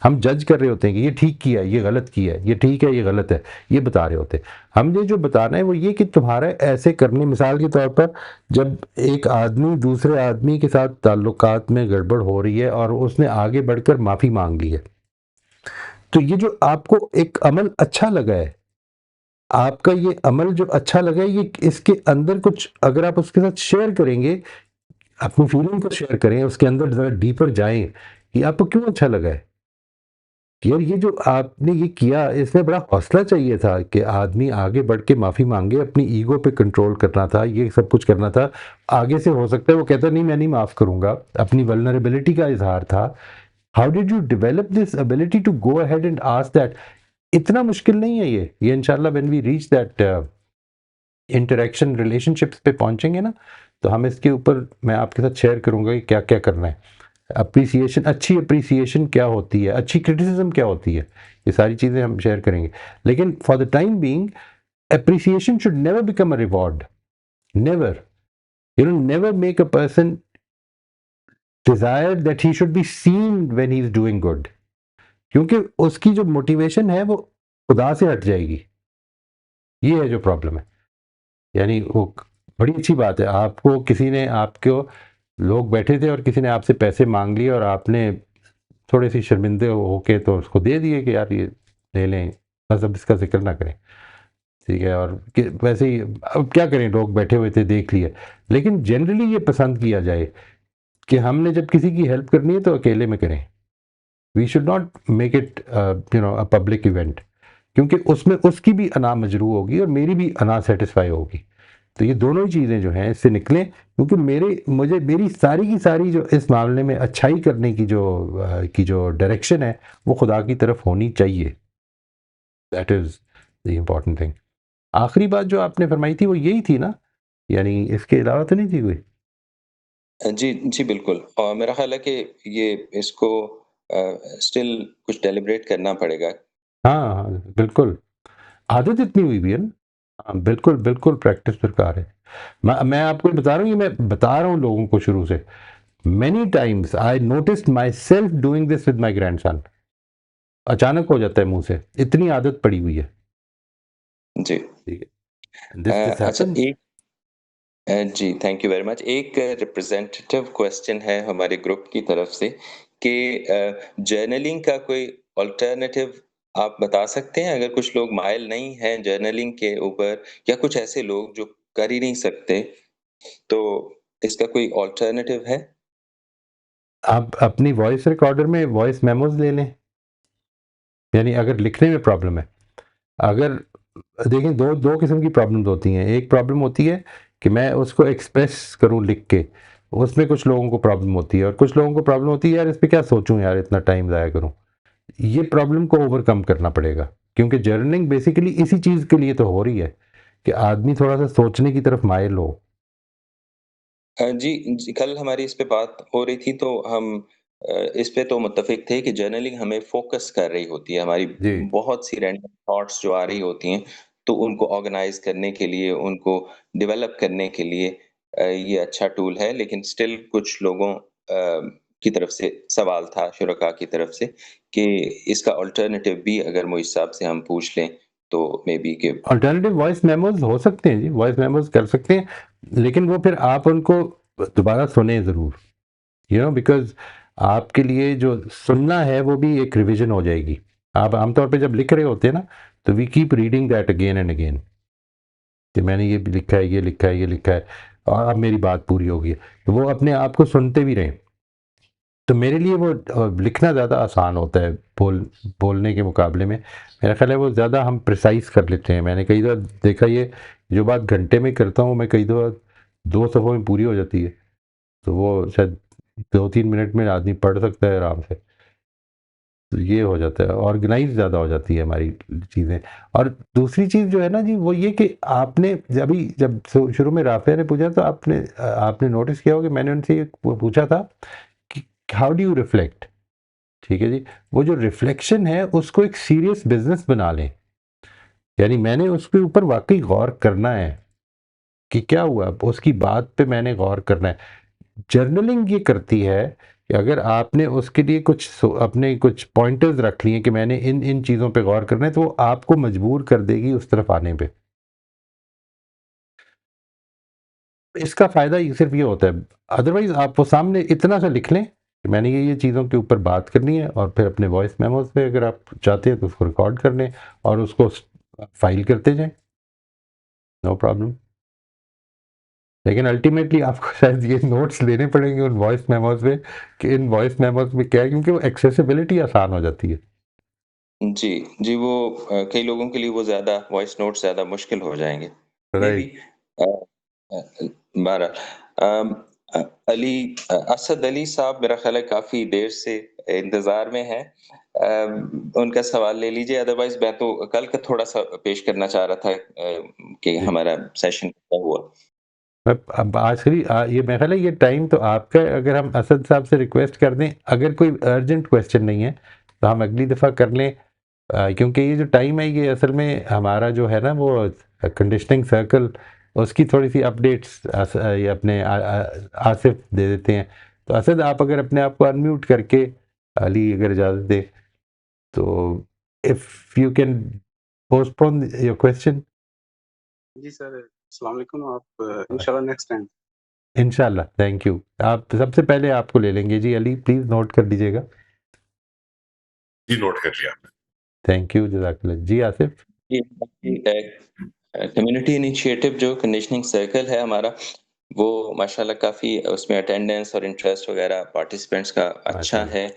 हम जज कर रहे होते हैं कि ये ठीक किया है, ये गलत किया है, ये ठीक है, ये गलत है, ये बता रहे होते हैं। हमने जो बताना है वो ये कि तुम्हारा ऐसे करने, मिसाल के तौर पर जब एक आदमी दूसरे आदमी के साथ ताल्लुकात में गड़बड़ हो रही है और उसने आगे बढ़कर माफ़ी मांग ली है, तो ये जो आपको एक अमल अच्छा लगा है, आपका ये अमल जो अच्छा लगा है, ये इसके अंदर कुछ अगर आप उसके साथ शेयर करेंगे, अपनी फीलिंग को शेयर करें, उसके अंदर ज़रा डीपर जाएँ कि आपको क्यों अच्छा लगा है। यार ये जो आपने ये किया, इसमें बड़ा हौसला चाहिए था कि आदमी आगे बढ़ के माफ़ी माँगे, अपनी ईगो पे कंट्रोल करना था, ये सब कुछ करना था। आगे से हो सकता है वो कहता नहीं मैं नहीं माफ़ करूँगा, अपनी वल्नरेबिलिटी का इज़हार था। How did you develop this ability to go ahead and ask that? इतना मुश्किल नहीं है ये इंशाल्लाह when we reach that interaction relationships पे पहुँचेंगे ना, तो हम इसके ऊपर मैं आपके साथ शेयर करूँगा कि क्या-क्या करना है। अप्रिसिएशन, अच्छी अप्रिसिएशन क्या होती है, अच्छी क्रिटिसिज्म क्या होती है, ये सारी चीज़ें हम शेयर करेंगे। लेकिन for the time being appreciation should never become a reward, never. You know, never make a person desire that he should be seen when he is doing good, क्योंकि उसकी जो मोटिवेशन है वो खुदा से हट जाएगी। ये है जो प्रॉब्लम है। यानी वो बड़ी अच्छी बात है, आपको किसी ने, आपको लोग बैठे थे और किसी ने आपसे पैसे मांग लिए और आपने थोड़े से शर्मिंदे होके तो उसको दे दिए कि यार ये ले लें, बस अब इसका जिक्र ना करें, ठीक है। और वैसे ही अब क्या करें, लोग बैठे हुए थे, देख लिए। लेकिन जनरली ये पसंद किया जाए कि हमने जब किसी की हेल्प करनी है तो अकेले में करें। We should not make it a public event, क्योंकि उसमें उसकी भी अना मजरू होगी और मेरी भी अना सेटिस्फाई होगी। तो ये दोनों ही चीज़ें जो हैं इससे निकलें, क्योंकि मेरी सारी की सारी जो इस मामले में अच्छाई करने की जो डायरेक्शन है वो खुदा की तरफ होनी चाहिए। That is the important thing. आखिरी बात जो आपने फरमाई थी वो यही थी ना, यानी इसके अलावा तो नहीं थी कोई? जी, जी, बिल्कुल। और मेरा ख़्याल है कि ये इसको स्टिल कुछ डेलिब्रेट करना पड़ेगा। हाँ, हाँ, बिल्कुल। आदत इतनी हुई भी है ना। हाँ, बिल्कुल, बिल्कुल प्रैक्टिस दरकार है। मैं आपको बता रहा हूँ, ये मैं बता रहा हूँ लोगों को शुरू से। Many times I noticed my self doing this with my grandson. अचानक हो जाता है मुँह से, इतनी आदत पड़ी हुई है। जी। ठीक है। दिस अच्छा, हैपेंस। जी, थैंक यू वेरी मच। एक रिप्रेजेंटेटिव क्वेश्चन है हमारे ग्रुप की तरफ से कि जर्नलिंग का कोई अल्टरनेटिव आप बता सकते हैं? अगर कुछ लोग माइल नहीं हैं जर्नलिंग के ऊपर, या कुछ ऐसे लोग जो कर ही नहीं सकते, तो इसका कोई अल्टरनेटिव है? आप अपनी वॉइस रिकॉर्डर में वॉइस मेमोज़ ले लें। यानी अगर लिखने में प्रॉब्लम है, अगर देखें, 2 किस्म की प्रॉब्लम्स होती हैं। एक प्रॉब्लम होती है कि मैं उसको एक्सप्रेस करूँ लिख के, उसमें कुछ लोगों को प्रॉब्लम होती है, और कुछ लोगों को प्रॉब्लम होती है यार इस पे क्या सोचूँ यार, इतना टाइम ज़ाया करूँ। ये प्रॉब्लम को ओवरकम करना पड़ेगा, क्योंकि जर्नलिंग बेसिकली इसी चीज़ के लिए तो हो रही है कि आदमी थोड़ा-सा सोचने की तरफ माइल हो। जी, जी, कल हमारी इस पे बात हो रही थी, तो हम इस पे तो मुत्तफ़िक थे कि जर्नलिंग हमें फ़ोकस कर रही होती है, हमारी जी। बहुत सी रैंडम थॉट्स जो आ रही होती हैं, तो उनको ऑर्गनाइज़ करने के लिए, उनको डेवलप करने के लिए ये अच्छा टूल है। लेकिन स्टिल कुछ लोगों की तरफ से सवाल था, शुरका की तरफ से, कि इसका अल्टरनेटिव भी अगर मोइज़ साहब से हम पूछ लें, तो मेबी कि अल्टरनेटिव वॉइस मेमोज़ हो सकते हैं जी, वॉइस मेमोज़ कर सकते हैं, लेकिन वो फिर आप उनको दोबारा सुनें ज़रूर। यू नो, बिकॉज़ आपके लिए जो सुनना है वो भी एक रिवीजन हो जाएगी। आप आमतौर पे जब लिख रहे होते हैं ना, तो we keep reading that again and again कि मैंने ये भी लिखा है, ये लिखा है, ये लिखा है, और अब मेरी बात पूरी हो गई है। तो वो अपने आप को सुनते भी रहें। तो मेरे लिए वो लिखना ज़्यादा आसान होता है बोलने के मुकाबले में। मेरा ख़्याल है वो ज़्यादा हम प्रिसाइज़ कर लेते हैं। मैंने कई बार देखा, ये जो बात घंटे में करता हूँ मैं, कई बार 2 सफ़ों में पूरी हो जाती है। तो वो शायद 2-3 मिनट में आदमी पढ़ सकता है आराम से। तो ये हो जाता है, ऑर्गेनाइज़ ज़्यादा हो जाती है हमारी चीज़ें। और दूसरी चीज़ जो है ना जी, वो ये कि आपने जब शुरू में राफ़िया ने पूछा, तो आपने नोटिस किया होगा कि मैंने उनसे ये पूछा था कि हाउ डू यू रिफ्लेक्ट? ठीक है जी। वो जो रिफ्लेक्शन है उसको एक सीरियस बिज़नेस बना लें। यानी मैंने उसके ऊपर वाक़ई गौर करना है कि क्या हुआ? उसकी बात पे मैंने गौर करना है। जर्नलिंग ये करती है कि अगर आपने उसके लिए अपने कुछ पॉइंटर्स रख लिए कि मैंने इन चीज़ों पे गौर करना है, तो वो आपको मजबूर कर देगी उस तरफ आने पे। इसका फ़ायदा ये सिर्फ ये होता है, अदरवाइज़ आप वो सामने इतना सा लिख लें कि मैंने ये चीज़ों के ऊपर बात करनी है, और फिर अपने वॉइस मेमोज़ पे अगर आप चाहते हैं तो उसको रिकॉर्ड कर लें और उसको फाइल करते जाएँ, नो प्रॉब्लम। लेकिन अल्टीमेटली आपको शायद ये नोट्स लेने पड़ेंगे उन वॉइस मेमोज़ में कि इन वॉइस मेमोज़ में क्या है, क्योंकि वो एक्सेसिबिलिटी आसान हो जाती है। जी, जी, वो कई लोगों के लिए वो ज़्यादा वॉइस नोट्स ज़्यादा मुश्किल हो जाएँगे। Maybe right. अ बहरहाल अम, अ, असद अली साहब मेरा ख़्याल है काफ़ी देर से इंतज़ार में हैं। उनका सवाल ले लीजिए, अदरवाइज़ मैं तो कल का थोड़ा-सा पेश करना चाह रहा था कि जी। हमारा सेशन खत्म हुआ। अब आखिरी ये मेरा ख़्याल है ये टाइम तो आपका है, अगर हम असद साहब से रिक्वेस्ट कर दें, अगर कोई अर्जेंट क्वेश्चन नहीं है, तो हम अगली दफ़ा कर लें। क्योंकि ये जो टाइम है ये असल में हमारा जो है ना वो कंडीशनिंग सर्कल, उसकी थोड़ी-सी अपडेट्स ये अपने आसिफ दे देते हैं। तो असद आप अगर अपने आप को अनम्यूट करके अली अगर इजाज़त दें, तो if you can postpone your question. जी सर, अस्सलाम वालेकुम। आप इंशाल्लाह नेक्स्ट टाइम। इंशाल्लाह, थैंक यू। आप सबसे पहले आपको ले लेंगे जी, अली प्लीज़ नोट कर दीजिएगा। जी, नोट कर लिया आपने। थैंक यू, जज़ाकल्लाह। जी आसिफ? जी, बाकी कम्युनिटी इनिशिएटिव जो कंडीशनिंग सर्कल है हमारा, वो माशाल्लाह काफ़ी उसमें अटेंडेंस और इंटरेस्ट वग़ैरह पार्टिसिपेंट्स का अच्छा माशाल्लाह। है।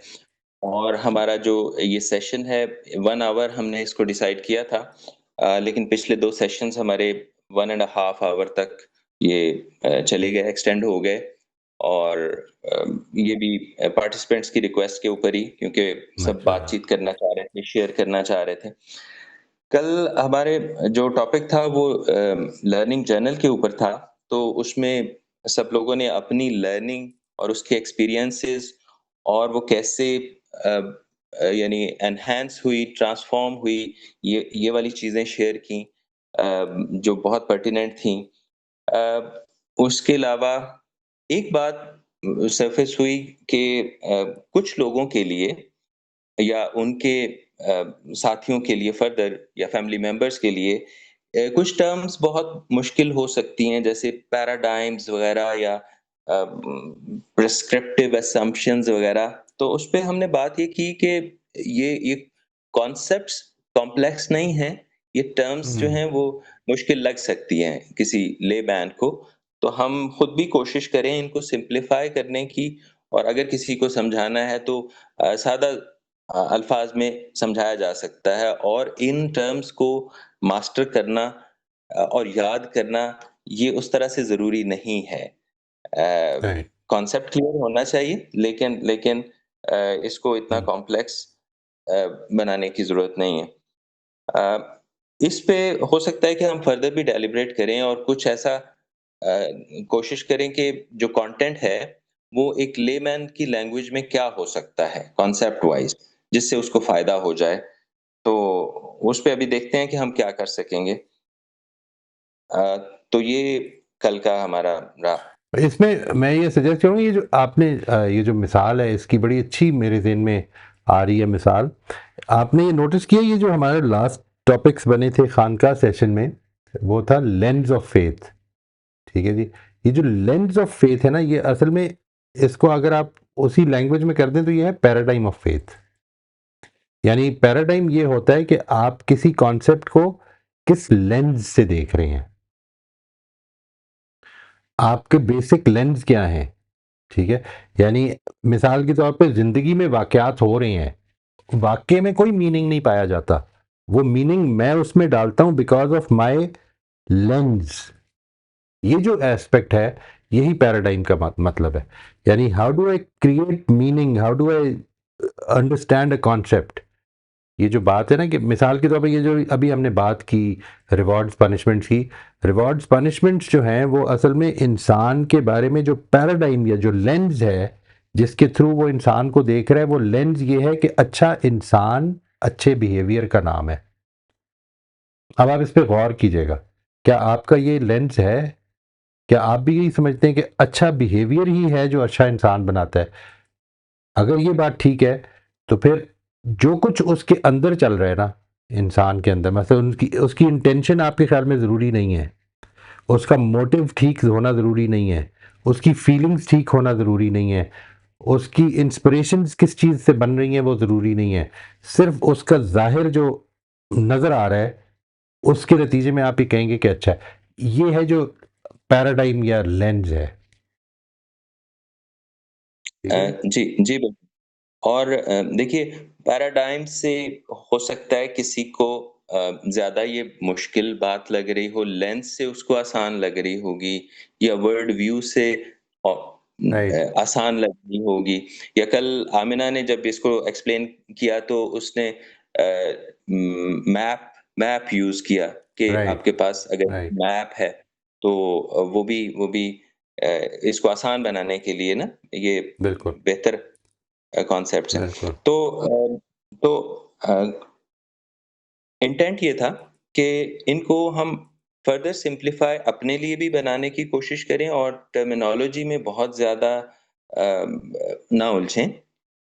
और हमारा जो ये सेशन है 1 आवर हमने इसको डिसाइड किया था, लेकिन पिछले 2 सेशंस हमारे 1 एंड अ हाफ आवर तक ये चले गए, एक्सटेंड हो गए। और अ, ये भी पार्टिसिपेंट्स की रिक्वेस्ट के ऊपर ही, क्योंकि सब माशाल्लाह। बातचीत करना चाह रहे थे, शेयर करना चाह रहे थे। कल हमारे जो टॉपिक था वो लर्निंग जर्नल के ऊपर था, तो उसमें सब लोगों ने अपनी लर्निंग और उसके एक्सपीरियंसेस और वो कैसे अ यानी एनहांस हुई, ट्रांसफ़ॉर्म हुई, ये वाली चीज़ें शेयर की, जो बहुत पर्टिनेंट थी। उसके अलावा एक बात सरफ़ेस हुई कि कुछ लोगों के लिए या उनके साथियों के लिए फर्दर या फैमिली मेंबर्स के लिए कुछ टर्म्स बहुत मुश्किल हो सकती हैं, जैसे पैराडाइम्स वगैरह या प्रिस्क्रिप्टिव असम्पशंस वगैरह। तो उसपे हमने बात ये की कि ये कॉन्सेप्ट्स कॉम्प्लेक्स नहीं हैं, ये टर्म्स जो हुँ। हैं वो मुश्किल लग सकती हैं किसी लेमैन को। तो हम खुद भी कोशिश करें इनको सिम्प्लीफाई करने की, और अगर किसी को समझाना है तो सादा अल्फाज में समझाया जा सकता है, और इन टर्म्स को मास्टर करना और याद करना ये उस तरह से ज़रूरी नहीं है। राइट। कॉन्सेप्ट क्लियर होना चाहिए, लेकिन लेकिन इसको इतना हुँ। कॉम्प्लेक्स बनाने की ज़रूरत नहीं है। इस पे हो सकता है कि हम फर्दर भी डेलिब्रेट करें और कुछ ऐसा कोशिश करें कि जो कंटेंट है, वो एक लेमैन की लैंग्वेज में क्या हो सकता है कॉन्सेप्ट वाइज़, जिससे उसको फ़ायदा हो जाए। तो उस पे अभी देखते हैं कि हम क्या कर सकेंगे। अ, तो ये कल का हमारा रहा। इसमें मैं ये सजेस्ट करूँगा, ये जो आपने ये जो मिसाल है इसकी बड़ी अच्छी मेरे ज़हन में आ रही है मिसाल। आपने ये नोटिस किया, ये जो हमारे लास्ट टॉपिक्स बने थे खानका सेशन में, वो था लेंस ऑफ फेथ। ठीक है जी? ये जो लेंस ऑफ फेथ है ना, ये असल में इसको अगर आप उसी लैंग्वेज में कर दें तो ये है पैराडाइम ऑफ फेथ। यानी पैराडाइम ये होता है कि आप किसी कॉन्सेप्ट को किस लेंस से देख रहे हैं। आपके बेसिक लेंस क्या हैं? ठीक है? यानी मिसाल के तौर पे ज़िंदगी में वाक़यात हो रहे हैं, वाक़ये में कोई मीनिंग नहीं पाया जाता। वो मीनिंग मैं उसमें डालता हूँ बिकॉज़ ऑफ माय लेंस। ये जो एस्पेक्ट है, यही पैराडाइम का मतलब है। यानी how do I create meaning, how do I understand a concept. ये जो बात है ना कि मिसाल के तौर पे ये जो अभी हमने बात की रिवॉर्ड्स पनिशमेंट्स की, रिवॉर्ड्स पनिशमेंट्स जो हैं वो असल में इंसान के बारे में जो पैराडाइम या जो लेंस है जिसके थ्रू वो इंसान को देख रहा है, वो लेंस ये है कि अच्छा इंसान अच्छे बिहेवियर का नाम है। अब आप इस पे गौर कीजिएगा, क्या आपका ये लेंस है? क्या आप भी यही समझते हैं कि अच्छा बिहेवियर ही है जो अच्छा इंसान बनाता है? अगर ये बात ठीक है तो फिर जो कुछ उसके अंदर चल रहा है ना, इंसान के अंदर, मतलब उसकी इंटेंशन आपके ख्याल में ज़रूरी नहीं है, उसका मोटिव ठीक होना ज़रूरी नहीं है, उसकी फीलिंग्स ठीक होना ज़रूरी नहीं है, उसकी इंस्पिरेशंस किस चीज़ से बन रही हैं वो ज़रूरी नहीं है, सिर्फ उसका ज़ाहिर जो नज़र आ रहा है उसके नतीजे में आप ये कहेंगे कि अच्छा है। ये है जो पैराडाइम या लेंस है। ठीक है? जी, जी, बिल्कुल। और देखिए पैराडाइम से हो सकता है किसी को ज़्यादा ये मुश्किल बात लग रही हो, लेंस से उसको आसान लग रही होगी या वर्ल्ड व्यू से राइट, आसान लग रही होगी या कल आमिना ने जब इसको एक्सप्लेन किया तो उसने मैप यूज़ किया कि राइट, आपके पास अगर राइट, मैप है तो वो भी अ, इसको आसान बनाने के लिए ना ये बिल्कुल, बेहतर कॉन्सेप्ट्स हैं। बिल्कुल, तो तो अ, इंटेंट ये था कि इनको हम फर्दर सिम्प्लीफाई अपने लिए भी बनाने की कोशिश करें और टर्मिनोलॉजी में बहुत ज़्यादा ना उलझें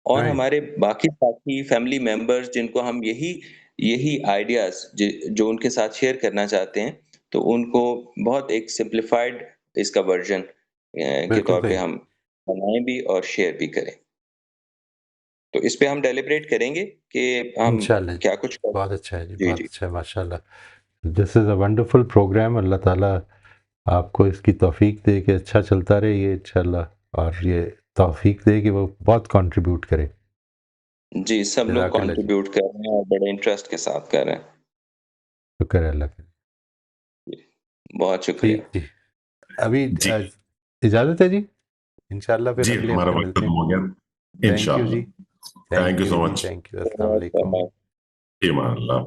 और राइट, हमारे बाकी साथी फैमिली मेंबर्स जिनको हम यही यही आइडियाज़ जो उनके साथ शेयर करना चाहते हैं, तो उनको बहुत एक सिम्प्लिफाइड इसका वर्ज़न के बिल्कुल तौर पे सही। हम बनाएँ भी और शेयर भी करें। तो इस पे हम डेलिब्रेट करेंगे कि हम इंशाल्लाह जी, क्या कुछ कर बहुत अच्छा है जी, जी, बहुत जी। अच्छा है, माशाल्लाह। This is a wonderful programme. Allah ताला आपको इसकी तौफ़ीक दे कि अच्छा चलता रहे ये इंशाल्लाह, और ये तौफ़ीक दे कि वो बहुत कंट्रीब्यूट करे। जी, सब लोग जज़ाकल्लाह जी, कंट्रीब्यूट कर रहे हैं और बड़े इंटरेस्ट के साथ कर रहे हैं। शुक्र है अल्लाह का। जी, बहुत ठीक शुक्रिया। जी, अभी जी, इजाज़त है जी? इंशाल्लाह फिर जी, अगले हमारा हफ़्ते वक़्त मिलते खत्म हैं। हो गया। थैंक यू जी, इंशाअल्लाह। Thank you so much. Thank you, अस्सलाम वालेकुम। फ़ी अमान अल्लाह।